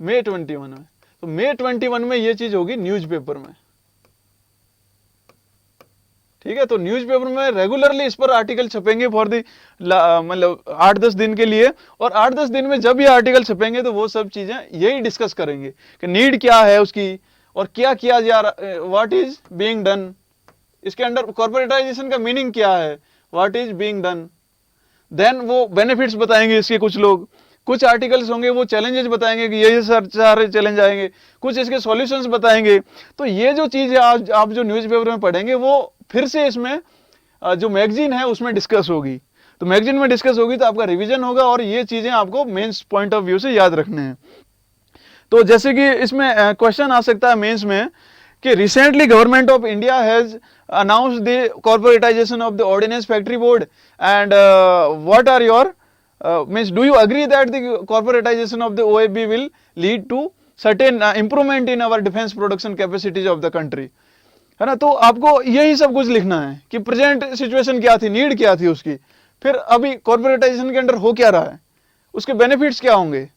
मई 21 में। तो मई 21 में ये चीज होगी न्यूज़पेपर में, ठीक है। तो न्यूज़पेपर में रेगुलरली इस पर आर्टिकल छपेंगे फॉर दी, मतलब 8-10 दिन के लिए। और 8-10 दिन में जब ये आर्टिकल छपेंगे तो वो सब चीजें यही डिस्कस करेंगे कि नीड क्या है उसकी और क्या किया जा रहा, व्हाट इज बीइंग डन, इसके अंडर कॉर्पोरेटाइजेशन का मीनिंग क्या है, what is being done. Then वो बेनिफिट्स बताएंगे इसके कुछ लोग, कुछ आर्टिकल्स होंगे वो चैलेंजेस बताएंगे कि ये सारे चैलेंज आएंगे, कुछ इसके सॉल्यूशंस बताएंगे। तो ये जो चीज है आप जो न्यूज़पेपर में पढ़ेंगे वो फिर से इसमें जो मैगजीन है उसमें डिस्कस होगी। तो मैगजीन में डिस्कस होगी तो आपका रिवीजन होगा और ये चीजें आपको मेंस पॉइंट ऑफ व्यू से याद रखने हैं। तो जैसे कि इसमें क्वेश्चन आ सकता है मेंस में कि recently government of India has announced the corporatization of the ordnance factory board, and what are your means, do you agree that the corporatization of the OFB will lead to certain improvement in our defense production capacities of the country, है ना। तो आपको यही सब कुछ लिखना है कि प्रेजेंट सिचुएशन क्या थी, नीड क्या थी उसकी, फिर अभी कॉर्पोरेटाइजेशन के अंडर हो क्या रहा है, उसके बेनिफिट्स क्या होंगे,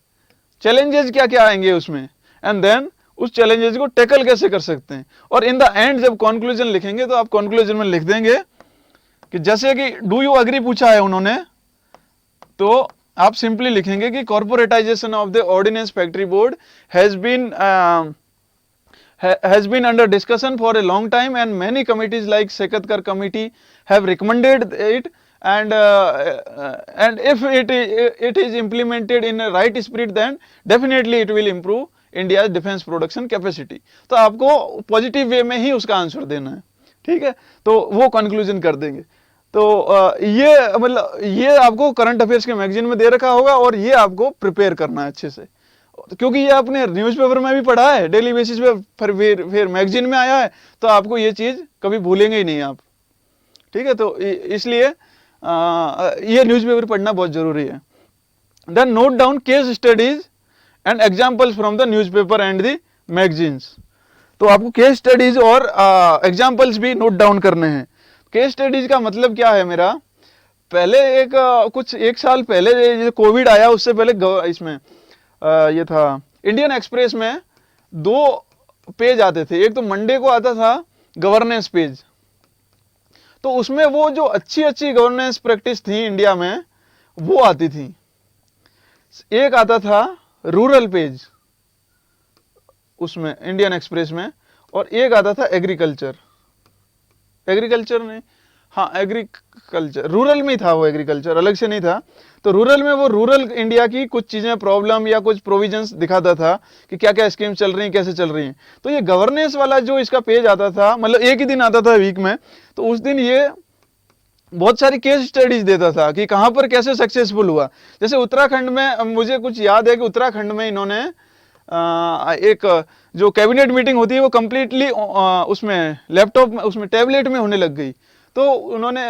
चैलेंजेस क्या क्या आएंगे उसमें, एंड देन उस चैलेंजेस को टैकल कैसे कर सकते हैं। और इन द एंड जब कंक्लूजन लिखेंगे तो आप कंक्लूजन में लिख देंगे कि जैसे कि डू यू अग्री पूछा है उन्होंने, तो आप सिंपली लिखेंगे कि corporatization of the ordnance factory board has been under discussion for a long time and many committees like Shekatkar committee have recommended it, and if it is implemented in a right spirit, then definitely it will improve India defence production capacity. तो आपको positive way में ही उसका answer देना है, ठीक है। तो वो कंक्लूजन कर देंगे। तो ये मतलब ये आपको करंट अफेयर्स के मैगजीन में दे रखा होगा और ये आपको प्रिपेयर करना है अच्छे से, क्योंकि ये आपने न्यूज़पेपर में भी पढ़ा है डेली बेसिस पे, फिर मैगजीन में आया है, तो आपको ये चीज कभी भूलेंगे ही नहीं आप, ठीक है। तो इसलिए ये न्यूज़पेपर पढ़ना बहुत जरूरी है। Then note down case studies and examples from the newspaper and the magazines. तो आपको केस स्टडीज और एग्जाम्पल्स भी नोट डाउन करने हैं। केस स्टडीज का मतलब क्या है मेरा, पहले एक साल पहले कोविड आया उससे पहले इसमें ये था इंडियन एक्सप्रेस में 2 पेज आते थे। एक तो मंडे को आता था गवर्नेंस पेज, तो उसमें वो जो अच्छी अच्छी गवर्नेंस प्रैक्टिस थी इंडिया में वो आती थी। एक आता था रूरल पेज उसमें इंडियन एक्सप्रेस में, और एक आता था एग्रीकल्चर नहीं, हाँ एग्रीकल्चर, रूरल में ही था वो, एग्रीकल्चर अलग से नहीं था। तो रूरल में वो रूरल इंडिया की कुछ चीजें, प्रॉब्लम या कुछ प्रोविजंस दिखाता था कि क्या क्या स्कीम चल रही हैं, कैसे चल रही हैं। तो ये गवर्नेंस वाला जो इसका पेज आता था, मतलब एक ही दिन आता था वीक में, तो उस दिन ये बहुत सारी केस स्टडीज देता था कि कहां पर कैसे सक्सेसफुल हुआ। जैसे उत्तराखंड में मुझे कुछ याद है कि उत्तराखंड में इन्होंने एक जो कैबिनेट मीटिंग होती है वो कंप्लीटली उसमें लैपटॉप में, उसमें टैबलेट में होने लग गई। तो उन्होंने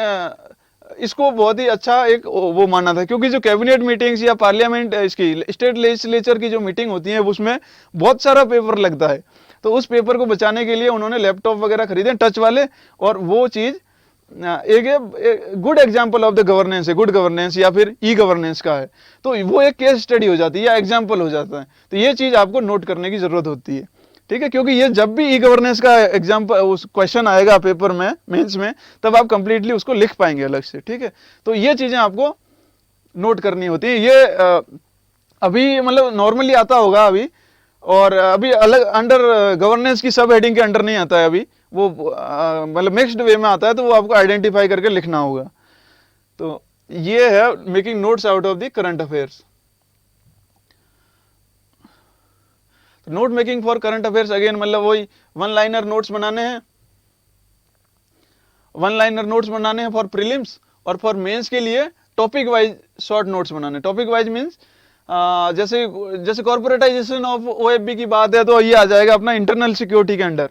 इसको बहुत ही अच्छा एक वो माना था, क्योंकि जो कैबिनेट मीटिंग्स या पार्लियामेंट इसकी स्टेट लेजिस्लेचर की जो मीटिंग होती है उसमें बहुत सारा पेपर लगता है। तो उस पेपर को बचाने के लिए उन्होंने लैपटॉप वगैरह खरीदे टच वाले, और वो चीज एक good example of the governance है, गुड गवर्नेंस या फिर ई गवर्नेंस का है। तो वो एक केस स्टडी हो जाती है या एग्जाम्पल हो जाता है। तो ये चीज आपको नोट करने की जरूरत होती है, ठीक है, क्योंकि ये जब भी ई गवर्नेंस का एग्जाम्पल उस क्वेश्चन आएगा पेपर में मेंस में, तब आप कंप्लीटली उसको लिख पाएंगे अलग से। ठीक है, तो ये चीजें आपको नोट करनी होती है। ये अभी मतलब नॉर्मली आता होगा अभी, और अभी अलग अंडर गवर्नेंस की सब हेडिंग के अंडर नहीं आता है अभी, वो मतलब मिक्स्ड वे में आता है, तो वो आपको आइडेंटिफाई करके लिखना होगा। तो ये है making notes out of the current affairs. Note making for current affairs again मतलब वही वन लाइनर नोट्स बनाने हैं, वन लाइनर नोट्स बनाने हैं फॉर प्रीलिम्स, और फॉर मेंस के लिए टॉपिक वाइज शॉर्ट नोट्स बनाने। टॉपिक वाइज मींस जैसे जैसे कॉर्पोरेटाइजेशन ऑफ ओएफबी की बात है तो ये आ जाएगा अपना इंटरनल सिक्योरिटी के अंडर,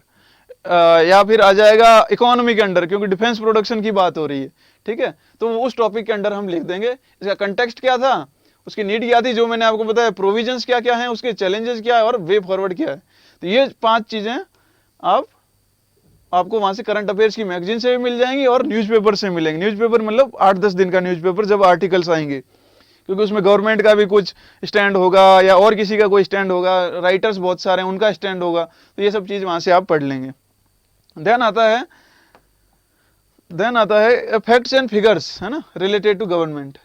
या फिर आ जाएगा इकोनॉमी के अंडर, क्योंकि डिफेंस प्रोडक्शन की बात हो रही है। ठीक है, तो उस टॉपिक के अंडर हम लिख देंगे। इसका कंटेक्स्ट क्या था, उसकी नीड क्या थी, जो मैंने आपको बताया, प्रोविजंस क्या क्या हैं, उसके चैलेंजेस क्या है, और वे फॉरवर्ड क्या है। तो ये 5 चीजें आपको वहां से करंट अफेयर्स की मैगजीन से भी मिल जाएंगी और न्यूज़पेपर से मिलेंगे। न्यूज़पेपर मतलब 8-10 दिन का न्यूज़पेपर, जब आर्टिकल्स आएंगे, क्योंकि उसमें गवर्नमेंट का भी कुछ स्टैंड होगा या और किसी का कोई स्टैंड होगा, राइटर्स बहुत सारे हैं उनका स्टैंड होगा, तो ये सब चीज वहां से आप पढ़ लेंगे। देन आता है फैक्ट्स एंड फिगर्स, है ना, रिलेटेड टू गवर्नमेंट।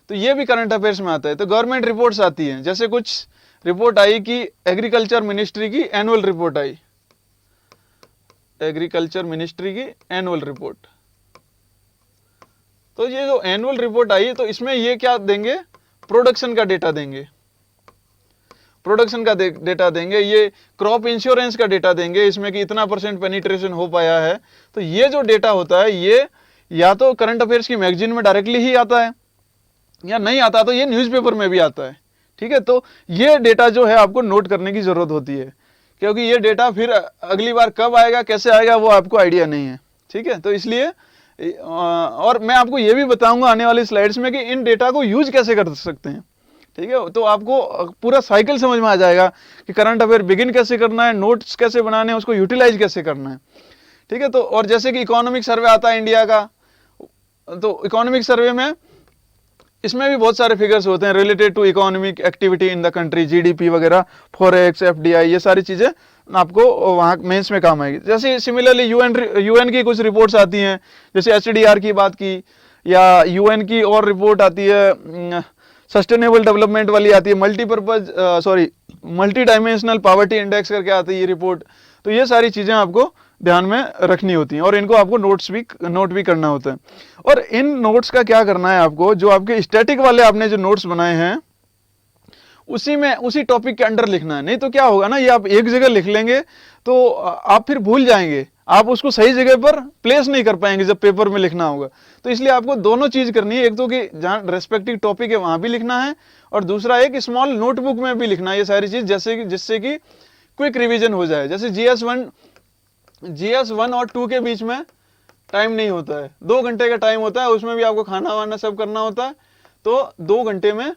तो ये भी करंट अफेयर्स में आता है। तो गवर्नमेंट रिपोर्ट्स आती हैं, जैसे कुछ रिपोर्ट आई कि एग्रीकल्चर मिनिस्ट्री की एनुअल रिपोर्ट आई, एग्रीकल्चर मिनिस्ट्री की एनुअल रिपोर्ट। तो ये जो एनुअल रिपोर्ट आई, तो इसमें ये क्या देंगे, प्रोडक्शन का डेटा देंगे, प्रोडक्शन का डेटा देंगे, ये क्रॉप इंश्योरेंस का डेटा देंगे, इसमें कि इतना % पेनिट्रेशन हो पाया है। तो ये जो डेटा होता है, ये या तो करंट अफेयर्स की मैगजीन में डायरेक्टली ही आता है, या नहीं आता तो ये न्यूज़पेपर में भी आता है। ठीक है, तो ये डेटा जो है आपको नोट करने की जरूरत होती है, क्योंकि ये डेटा फिर अगली बार कब आएगा, कैसे आएगा, वो आपको आइडिया नहीं है। ठीक है, तो इसलिए और मैं आपको ये भी बताऊंगा आने वाली स्लाइड्स में कि इन डेटा को यूज कैसे कर सकते हैं। ठीक है, तो आपको पूरा साइकिल समझ में आ जाएगा कि करंट अफेयर बिगिन कैसे करना है, नोट्स कैसे बनाने हैं, उसको यूटिलाइज कैसे करना है। ठीक है, तो और जैसे कि इकोनॉमिक सर्वे आता है इंडिया का, तो इकोनॉमिक सर्वे में इसमें भी बहुत सारे फिगर्स होते हैं related to economic activity in the country, GDP वगैरह, फॉरेक्स, एफडीआई, ये सारी चीजें आपको वहां मेंस में काम आएगी। जैसे सिमिलरली यूएन की कुछ रिपोर्ट्स आती हैं, जैसे एचडीआर की बात की, या यूएन की और रिपोर्ट आती है सस्टेनेबल डेवलपमेंट वाली आती है, मल्टी डायमेंशनल पॉवर्टी इंडेक्स करके आती है ये रिपोर्ट। तो ये सारी चीजें आपको ध्यान में रखनी होती हैं, और इनको आपको नोट भी करना होता है। और इन नोट्स का क्या करना है आपको, जो आपके स्टैटिक वाले आपने जो नोट्स बनाए हैं उसी टॉपिक के अंडर लिखना है। नहीं तो क्या होगा ना, ये आप एक जगह लिख लेंगे तो आप फिर भूल जाएंगे, आप उसको सही जगह पर प्लेस नहीं कर पाएंगे जब पेपर में लिखना होगा। तो इसलिए आपको दोनों चीज करनी है, एक तो कि जहाँ रेस्पेक्टिव टॉपिक है वहां भी लिखना है, और दूसरा एक स्मॉल नोटबुक में भी लिखना है ये सारी चीज, जिससे कि क्विक रिविजन हो जाए। जैसे GS1 और 2 के बीच में टाइम नहीं होता है, 2 घंटे का टाइम होता है, उसमें भी आपको खाना वाना सब करना होता है। तो 2 घंटे में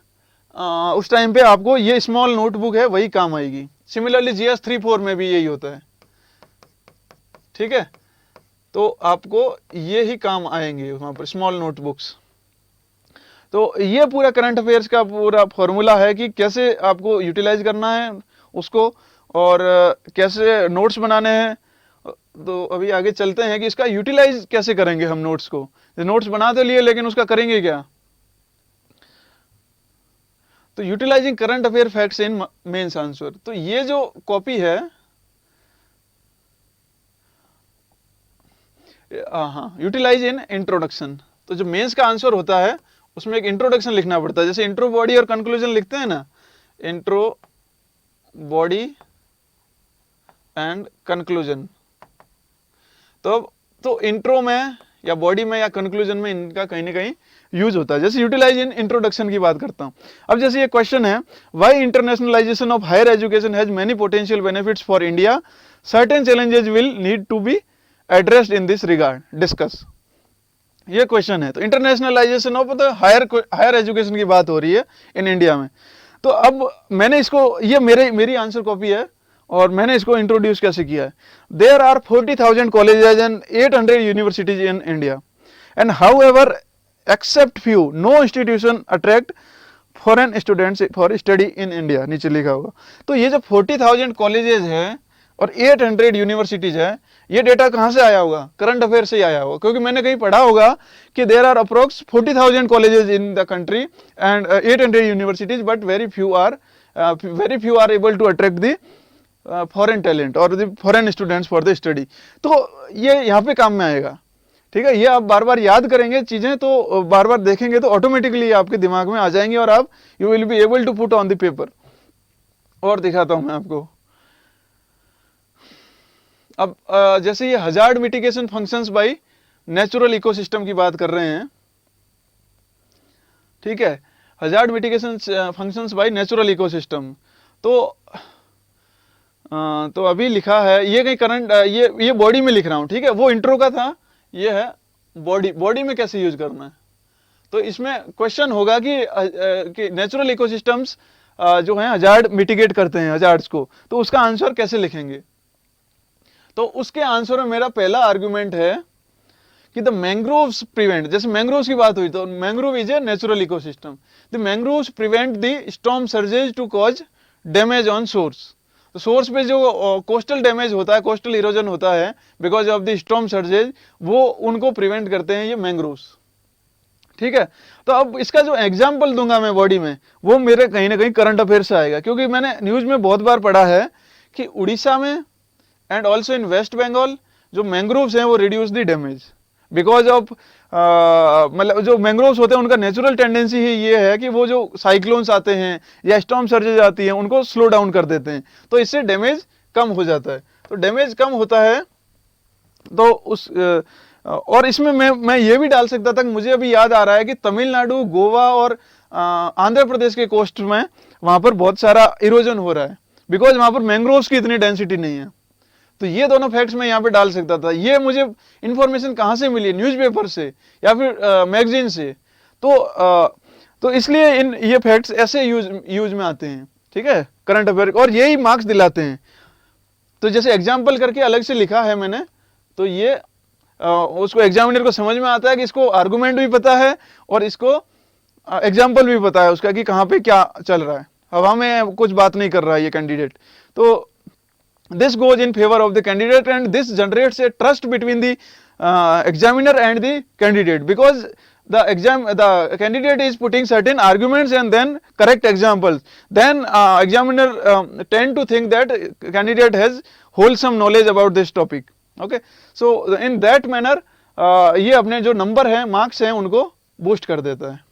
उस टाइम पे आपको ये स्मॉल नोटबुक है वही काम आएगी। सिमिलरली GS3-4 में भी यही होता है। ठीक है, तो आपको ये ही काम आएंगे वहां पर स्मॉल नोटबुक्स। तो ये पूरा करंट अफेयर्स का पूरा फॉर्मूला है कि कैसे आपको यूटिलाइज करना है उसको, और कैसे नोट्स बनाने हैं। तो अभी आगे चलते हैं कि इसका यूटिलाइज कैसे करेंगे हम नोट्स को। नोट्स बना तो लिए, लेकिन उसका करेंगे क्या। तो utilising current affair facts in mains answer, तो ये जो कॉपी है, हाँ, यूटिलाइज इन इंट्रोडक्शन। तो जो मेंस का आंसर होता है उसमें एक इंट्रोडक्शन लिखना पड़ता है। जैसे इंट्रो, बॉडी और कंक्लूजन लिखते हैं ना, इंट्रो, बॉडी एंड कंक्लूजन। तो इंट्रो में या बॉडी में या कंक्लूजन में इनका कहीं ना कहीं यूज होता है। जैसे यूटिलाइज इन इंट्रोडक्शन की बात करता हूं। अब जैसे ये क्वेश्चन है, why internationalisation of higher education has many potential benefits for India, certain challenges will need to be addressed in this regard, discuss. ये क्वेश्चन है। तो internationalisation of the higher education की बात हो रही है इन इंडिया में। तो अब मैंने इसको, ये मेरी आंसर कॉपी है और मैंने इसको इंट्रोड्यूस कैसे किया है। There are 40,000 colleges and 800 universities in India, and however except few, no institution attract foreign students for study in India, नीचे लिखा होगा। तो ये जो 40,000 कॉलेजेस है और 800 यूनिवर्सिटीज है, ये डेटा कहाँ से आया होगा? करंट अफेयर से ही आया होगा, क्योंकि मैंने कहीं पढ़ा होगा कि there are approx 40,000 colleges in the country and 800 universities, but very few are able to attract the foreign talent और the foreign students for the study. तो ये यहाँ पे काम में आएगा, ठीक है। ये आप बार बार याद करेंगे चीजें, तो बार बार देखेंगे तो ऑटोमेटिकली आपके दिमाग में आ जाएंगी और आप you will be able to put on the paper. और दिखाता हूं मैं आपको। अब जैसे ये hazard mitigation functions by natural ecosystem की बात कर रहे हैं, ठीक है, hazard mitigation functions by natural ecosystem. तो अभी लिखा है ये कहीं करंट, ये बॉडी में लिख रहा हूं, ठीक है, वो इंट्रो का था, ये है बॉडी में कैसे यूज करना है। तो इसमें क्वेश्चन होगा कि नेचुरल इकोसिस्टम्स जो हैं हजार्ड मिटिगेट करते हैं हजार्ड्स को, तो उसका आंसर कैसे लिखेंगे। तो उसके आंसर में मेरा पहला आर्गुमेंट है कि द मैंग्रोव्स प्रिवेंट, जैसे मैंग्रोव्स की बात हुई तो mangrove is a natural ecosystem, the mangroves prevent the storm surges to cause damage on shores. तो सोर्स पे जो कोस्टल डैमेज होता है, कोस्टल इरोजन होता है because of the storm surges, वो उनको प्रिवेंट करते हैं ये मैंग्रोव्स, ठीक है। तो अब इसका जो एग्जाम्पल दूंगा मैं बॉडी में, वो मेरे कहीं ना कहीं करंट अफेयर से आएगा, क्योंकि मैंने न्यूज में बहुत बार पढ़ा है कि उड़ीसा में and also in West Bengal जो मैंग्रोव्स हैं वो reduce the damage because of, मतलब जो मैंग्रोव्स होते हैं उनका नेचुरल टेंडेंसी ही ये है कि वो जो साइक्लोन्स आते हैं या स्टॉर्म सर्जेज आती हैं उनको स्लो डाउन कर देते हैं, तो इससे डैमेज कम हो जाता है। तो डैमेज कम होता है, तो उस और इसमें मैं ये भी डाल सकता था कि मुझे अभी याद आ रहा है कि तमिलनाडु, गोवा और आंध्र प्रदेश के कोस्ट में वहां पर बहुत सारा इरोजन हो रहा है बिकॉज वहां पर मैंग्रोव्स की इतनी डेंसिटी नहीं है। तो ये दोनों फैक्ट्स मैं यहाँ पे डाल सकता था। ये मुझे इंफॉर्मेशन कहाँ से मिली? न्यूज़पेपर से या फिर मैगजीन से। तो इसलिए ये फैक्ट्स ऐसे यूज में आते हैं, ठीक है, करंट अफेयर, और यही मार्क्स दिलाते हैं। तो जैसे एग्जाम्पल करके अलग से लिखा है मैंने, तो ये उसको एग्जामिनर को समझ में आता है कि इसको आर्गुमेंट भी पता है और इसको एग्जाम्पल भी पता है उसका कि कहाँ पे क्या चल रहा है, हवा में कुछ बात नहीं कर रहा है ये कैंडिडेट। तो this goes in favor of the candidate and this generates a trust between the examiner and the candidate, because the candidate is putting certain arguments and then correct examples, then examiner tend to think that candidate has wholesome knowledge about this topic, okay, so in that manner ये अपने जो number है, marks हैं, उनको boost कर देता है।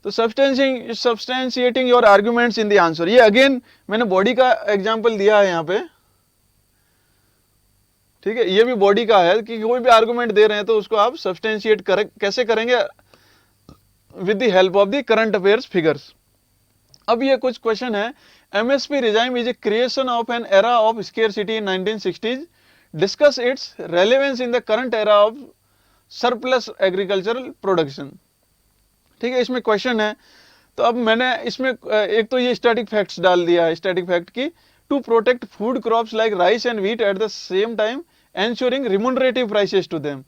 तो substantiating your arguments in the answer, ये अगेन मैंने बॉडी का एग्जांपल दिया है यहाँ पे, ठीक है, ये भी बॉडी का है कि कोई भी आर्गुमेंट दे रहे हैं तो उसको आप सब्सटेंशिएट कैसे करेंगे with the help of the current affairs figures. अब ये कुछ क्वेश्चन है। MSP regime is a creation of an era of scarcity in 1960s, discuss it's relevance in the current era of surplus agricultural production, ठीक है, इसमें question है। तो अब मैंने इसमें एक तो ये स्टैटिक फैक्ट्स डाल दिया है, स्टैटिक फैक्ट की to protect food crops like rice and wheat at the same time ensuring remunerative prices to them.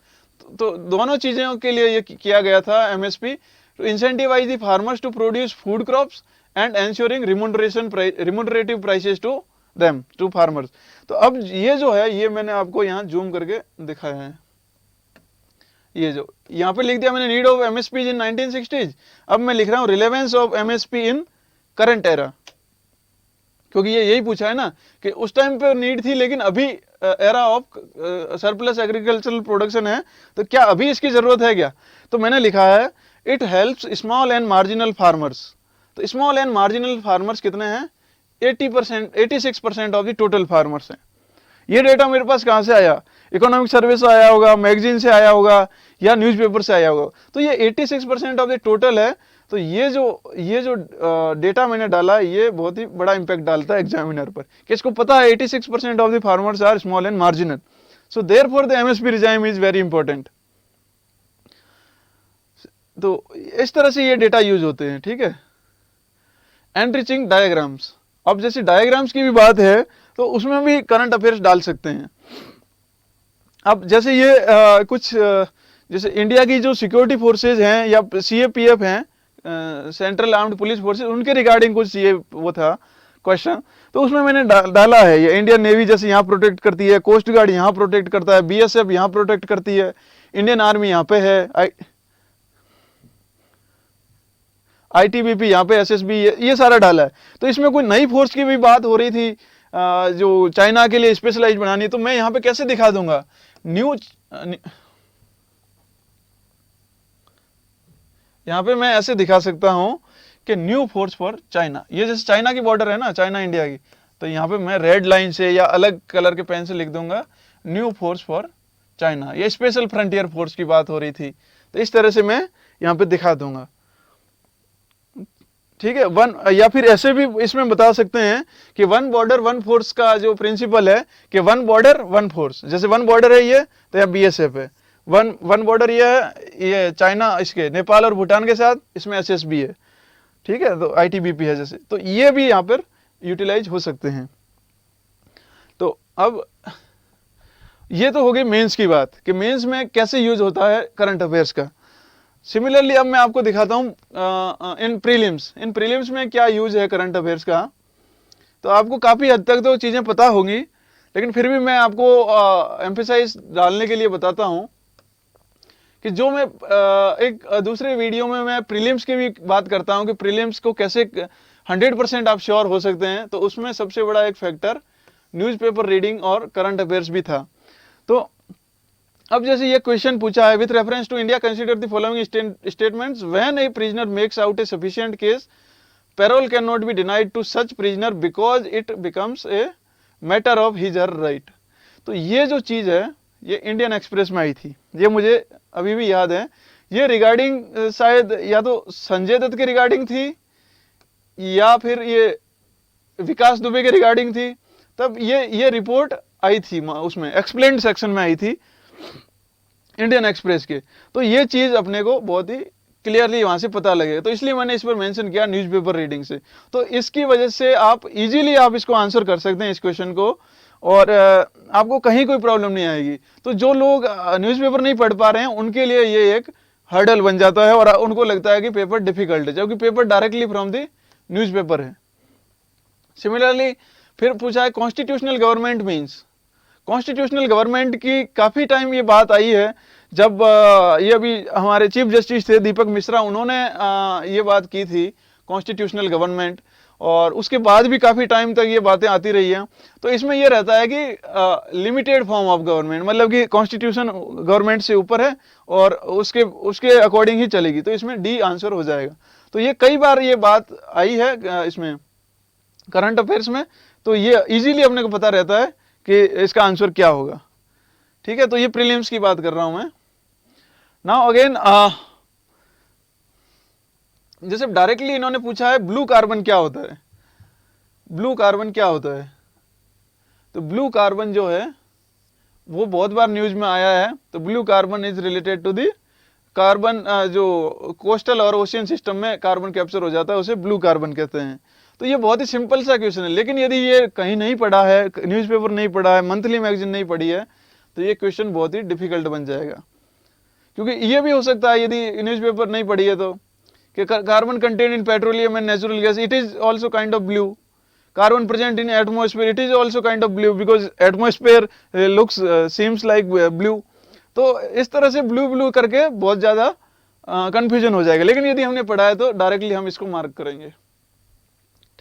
तो दोनों चीजों के लिए ये किया गया था MSP, to incentivise the farmers to produce food crops and ensuring remunerative prices to them, to farmers. तो अब ये जो है ये मैंने आपको यहाँ जूम करके दिखाया है, ये जो यहाँ पे लिख दिया मैंने need of MSP in 1960s, अब मैं लिख रहा हूँ relevance of MSP in current era, क्योंकि ये यही पूछा है ना कि उस टाइम पे नीड थी लेकिन अभी era of surplus agricultural production है, तो क्या अभी इसकी जरूरत है क्या? तो मैंने लिखा है it helps small and marginal farmers. तो स्मॉल एंड मार्जिनल फार्मर्स कितने हैं? 86% ऑफ द टोटल फार्मर्स हैं। ये डेटा मेरे पास कहाँ से आया? इकोनॉमिक सर्वे से आया होगा, मैगजीन से आया होगा या न्यूज़पेपर से आया होगा। तो ये 86% ऑफ द टोटल है। तो ये जो डेटा मैंने डाला ये बहुत ही बड़ा इंपैक्ट डालता है एग्जामिनर पर, कि इसको पता है 86% of the farmers are small and marginal, so therefore the MSP regime is very important. तो इस तरह से ये डेटा यूज होते हैं, ठीक है। एनरिचिंग डायग्राम्स, अब जैसे डायग्राम्स की भी बात है तो उसमें भी करंट अफेयर्स डाल सकते हैं। अब जैसे ये कुछ जैसे इंडिया की जो सिक्योरिटी फोर्सेज हैं या CAPF हैं, सेंट्रल आर्म्ड पुलिस फोर्सेज, उनके रिगार्डिंग कुछ ये वो था क्वेश्चन, तो उसमें मैंने डाला है ये इंडियन नेवी जैसे यहाँ प्रोटेक्ट करती है, कोस्ट गार्ड यहाँ प्रोटेक्ट करता है, BSF यहाँ प्रोटेक्ट करती है, इंडियन आर्मी यहाँ पे है, ITBP यहाँ पे, SSB, ये सारा डाला है। तो इसमें कोई नई फोर्स की भी बात हो रही थी जो चाइना के लिए स्पेशलाइज बनानी है, तो मैं यहाँ पे कैसे दिखा दूंगा न्यू, यहाँ पे मैं ऐसे दिखा सकता हूँ कि न्यू फोर्स फॉर चाइना, ये जैसे चाइना की बॉर्डर है ना, चाइना इंडिया की, तो यहाँ पे मैं रेड लाइन से या अलग कलर के पेन से लिख दूंगा न्यू फोर्स फॉर चाइना, ये स्पेशल फ्रंटियर फोर्स की बात हो रही थी, तो इस तरह से मैं यहाँ पे दिखा दूंगा। ठीक है, वन, या फिर ऐसे भी इसमें बता सकते हैं कि वन बॉर्डर वन फोर्स का जो प्रिंसिपल है कि वन बॉर्डर वन फोर्स, जैसे वन बॉर्डर है ये तो यहाँ BSF है, वन बॉर्डर ये है, ये चाइना इसके नेपाल और भूटान के साथ, इसमें SSB है, ठीक है, तो ITBP है जैसे, तो ये भी यहाँ पर यूटिलाइज हो सकते हैं। तो अब ये तो हो गई मेंस की बात कि मेंस में कैसे यूज होता है करंट अफेयर्स का। सिमिलरली अब मैं आपको दिखाता हूँ इन प्रीलिम्स में क्या यूज है करंट अफेयर्स का। तो आपको काफ़ी हद तक तो चीज़ें पता होंगी, लेकिन फिर भी मैं आपको एम्फेसाइज डालने के लिए बताता हूँ कि जो मैं एक दूसरे वीडियो में मैं प्रीलिम्स की भी बात करता हूँ कि प्रीलिम्स को कैसे 100% आप श्योर हो सकते हैं, तो उसमें सबसे बड़ा एक फैक्टर न्यूज़पेपर रीडिंग और करंट अफेयर्स भी था। तो अब जैसे ये क्वेश्चन पूछा है, with reference to India consider the following statements, when a prisoner makes out a sufficient case, parole can not be denied to such prisoner because it becomes a matter of his her right. तो ये जो चीज़ है ये Indian express में आई थी, ये मुझे अभी भी याद है। ये रिगार्डिंग शायद या तो संजय दत्त के रिगार्डिंग थी या फिर ये विकास दुबे के रिगार्डिंग थी, तब ये रिपोर्ट आई थी, उसमें एक्सप्लेन्ड सेक्शन में आई थी इंडियन एक्सप्रेस के। तो ये चीज़ अपने को बहुत ही क्लियरली वहाँ से पता लगेगा, तो इसलिए मैंने इस पर मेंशन किया न्यूज़पेपर रीडिंग से। तो इसकी वजह से आप इजीली आप इसको आंसर कर सकते हैं इस क्वेश्चन को, और आपको कहीं कोई प्रॉब्लम नहीं आएगी। तो जो लोग न्यूज़पेपर नहीं पढ़ पा रहे हैं उनके लिए ये एक हर्डल बन जाता है और उनको लगता है कि पेपर डिफिकल्ट है, जबकि paper directly from the newspaper है। सिमिलरली फिर पूछा है constitutional government means, constitutional government की काफ़ी टाइम ये बात आई है, जब ये अभी हमारे चीफ जस्टिस थे दीपक मिश्रा, उन्होंने ये बात की थी कॉन्स्टिट्यूशनल गवर्नमेंट, और उसके बाद भी काफ़ी टाइम तक ये बातें आती रही हैं। तो इसमें ये रहता है कि लिमिटेड फॉर्म ऑफ गवर्नमेंट, मतलब कि कॉन्स्टिट्यूशन गवर्नमेंट से ऊपर है और उसके अकॉर्डिंग ही चलेगी, तो इसमें डी आंसर हो जाएगा। तो ये कई बार ये बात आई है इसमें करंट अफेयर्स में, तो ये इजीली अपने को पता रहता है कि इसका आंसर क्या होगा। ठीक है, तो ये प्रीलिम्स की बात कर रहा हूं मैं। नाउ अगेन जैसे डायरेक्टली इन्होंने पूछा है ब्लू कार्बन क्या होता है, ब्लू कार्बन क्या होता है। तो ब्लू कार्बन जो है वो बहुत बार न्यूज में आया है। तो blue carbon is related to the carbon, जो कोस्टल और ओशियन सिस्टम में कार्बन कैप्चर हो जाता है उसे ब्लू कार्बन कहते हैं। तो ये बहुत ही सिंपल सा क्वेश्चन है, लेकिन यदि ये कहीं नहीं पढ़ा है, न्यूज़पेपर नहीं पढ़ा है, मंथली मैगजीन नहीं पढ़ी है, तो ये क्वेश्चन बहुत ही डिफिकल्ट बन जाएगा। क्योंकि ये भी हो सकता है यदि न्यूज़पेपर नहीं पढ़ी है तो कि carbon content in petroleum and natural gas, it is also kind of blue. Carbon present in atmosphere, it is also kind of blue because atmosphere looks seems like blue. तो इस तरह से ब्लू ब्लू करके बहुत ज़्यादा confusion हो जाएगा, लेकिन यदि हमने पढ़ा है तो डायरेक्टली हम इसको मार्क करेंगे।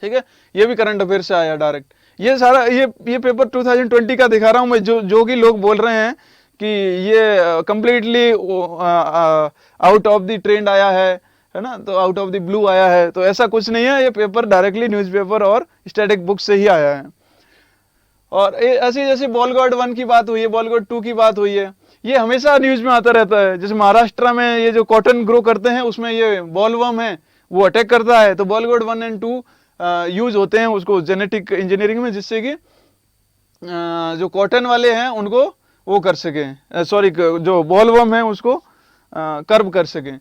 ठीक है, ये भी करंट अफेयर से आया डायरेक्ट। ये सारा ये पेपर 2020 का दिखा रहा हूँ मैं। जो कि लोग बोल रहे हैं कि ये completely out of the trend आया है ना, तो आउट ऑफ द ब्लू आया है, तो ऐसा कुछ नहीं है। ये पेपर डायरेक्टली न्यूज़पेपर और स्टैटिक बुक से ही आया है। और ऐसे जैसे बॉल गॉड 1 की बात हुई है, बॉल गॉड 2 की बात हुई है, ये हमेशा न्यूज़ में आता रहता है। जैसे महाराष्ट्र में ये जो कॉटन ग्रो करते हैं उसमें ये बॉलवर्म है वो अटैक करता है, तो बॉल गॉड 1 एंड 2 यूज होते हैं उसको जेनेटिक इंजीनियरिंग में, जिससे कि जो कॉटन वाले हैं उनको वो कर सकें, सॉरी जो बॉलवर्म है उसको कर्व कर सकें।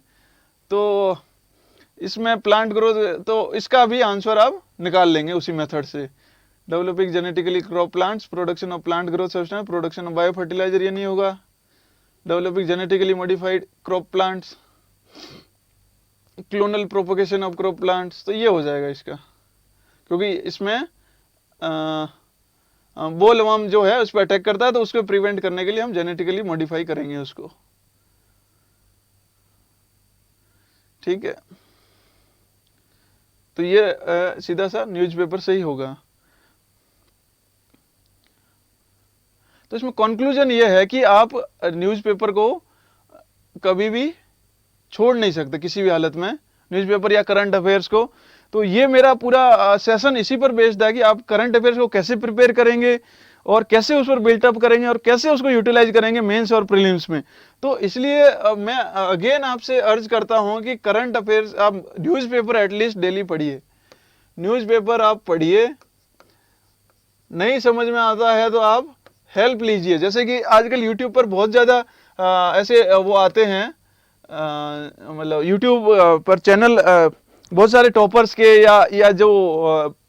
तो इसमें प्लांट ग्रोथ, तो इसका भी आंसर आप निकाल लेंगे उसी मेथड से। Developing genetically crop plants, production of plant growth substance, production of bio fertilizer, ये नहीं होगा। Developing genetically modified crop plants, clonal propagation of crop plants, तो ये हो जाएगा इसका, क्योंकि इसमें बोलवर्म जो है उस पर अटैक करता है, तो उसको प्रिवेंट करने के लिए हम जेनेटिकली मॉडिफाई करेंगे उसको। ठीक है, तो ये सीधा सा न्यूज़पेपर से ही होगा। तो इसमें कंक्लूजन ये है कि आप न्यूज़पेपर को कभी भी छोड़ नहीं सकते किसी भी हालत में, न्यूज़पेपर या करंट अफेयर्स को। तो ये मेरा पूरा सेशन इसी पर बेस्ड है कि आप करंट अफेयर्स को कैसे प्रिपेयर करेंगे और कैसे उस पर बिल्टअप करेंगे और कैसे उसको यूटिलाइज करेंगे मेंस और प्रीलिम्स में। तो इसलिए मैं अगेन आपसे अर्ज करता हूं कि करंट अफेयर्स आप न्यूज़पेपर एटलीस्ट डेली पढ़िए, न्यूज़पेपर आप पढ़िए, नहीं समझ में आता है तो आप हेल्प लीजिए। जैसे कि आजकल यूट्यूब पर बहुत ज़्यादा ऐसे वो आते हैं, मतलब यूट्यूब पर चैनल बहुत सारे टॉपर्स के या जो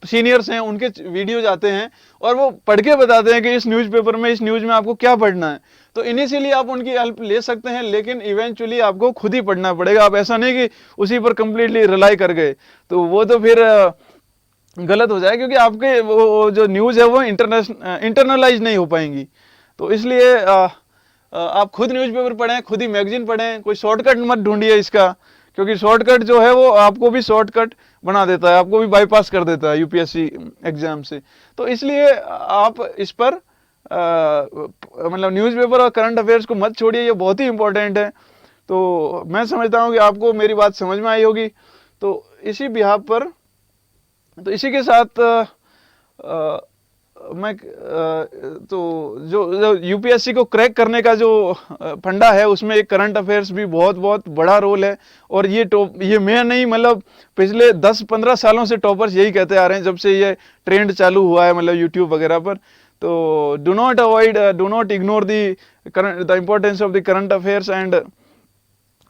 सीनियर्स हैं उनके वीडियोज आते हैं और वो पढ़ के बताते हैं कि इस न्यूज़पेपर में, इस न्यूज़ में आपको क्या पढ़ना है। तो इनिशियली आप उनकी हेल्प ले सकते हैं, लेकिन इवेंचुअली आपको खुद ही पढ़ना पड़ेगा। आप ऐसा नहीं कि उसी पर कंप्लीटली रिलाई कर गए, तो वो तो फिर गलत हो जाए, क्योंकि आपके वो जो न्यूज़ है वो इंटरनलाइज नहीं हो पाएंगी। तो इसलिए आप खुद न्यूज़पेपर पढ़ें, खुद ही मैगजीन पढ़ें, कोई शॉर्टकट मत ढूंढिए इसका, क्योंकि शॉर्टकट जो है वो आपको भी शॉर्टकट बना देता है, आपको भी बाईपास कर देता है यूपीएससी एग्जाम से। तो इसलिए आप इस पर मतलब न्यूज़पेपर और करंट अफेयर्स को मत छोड़िए, ये बहुत ही इंपॉर्टेंट है। तो मैं समझता हूँ कि आपको मेरी बात समझ में आई होगी। तो इसी बिहाफ पर, तो इसी के साथ मैं तो जो यूपीएससी को क्रैक करने का जो फंडा है उसमें एक करंट अफेयर्स भी बहुत बहुत बड़ा रोल है। और ये मैं नहीं, मतलब पिछले 10-15 सालों से टॉपर्स यही कहते आ रहे हैं, जब से ये ट्रेंड चालू हुआ है मतलब यूट्यूब वगैरह पर। तो do not ignore the importance of the current affairs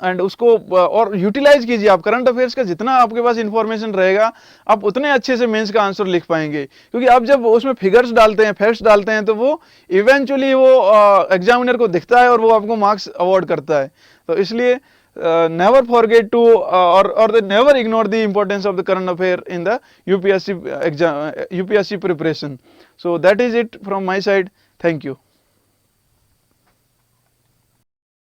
and उसको और यूटिलाइज कीजिए। आप करंट अफेयर्स का जितना आपके पास इंफॉर्मेशन रहेगा, आप उतने अच्छे से मेंस का आंसर लिख पाएंगे, क्योंकि आप जब उसमें फिगर्स डालते हैं, फैक्ट्स डालते हैं, तो वो इवेंचुअली वो एग्जामिनर को दिखता है और वो आपको मार्क्स अवॉर्ड करता है। तो इसलिए नेवर फॉरगेट टू और never ignore the importance of the current affair in the UPSC exam, UPSC preparation. So that is it from my side. Thank you.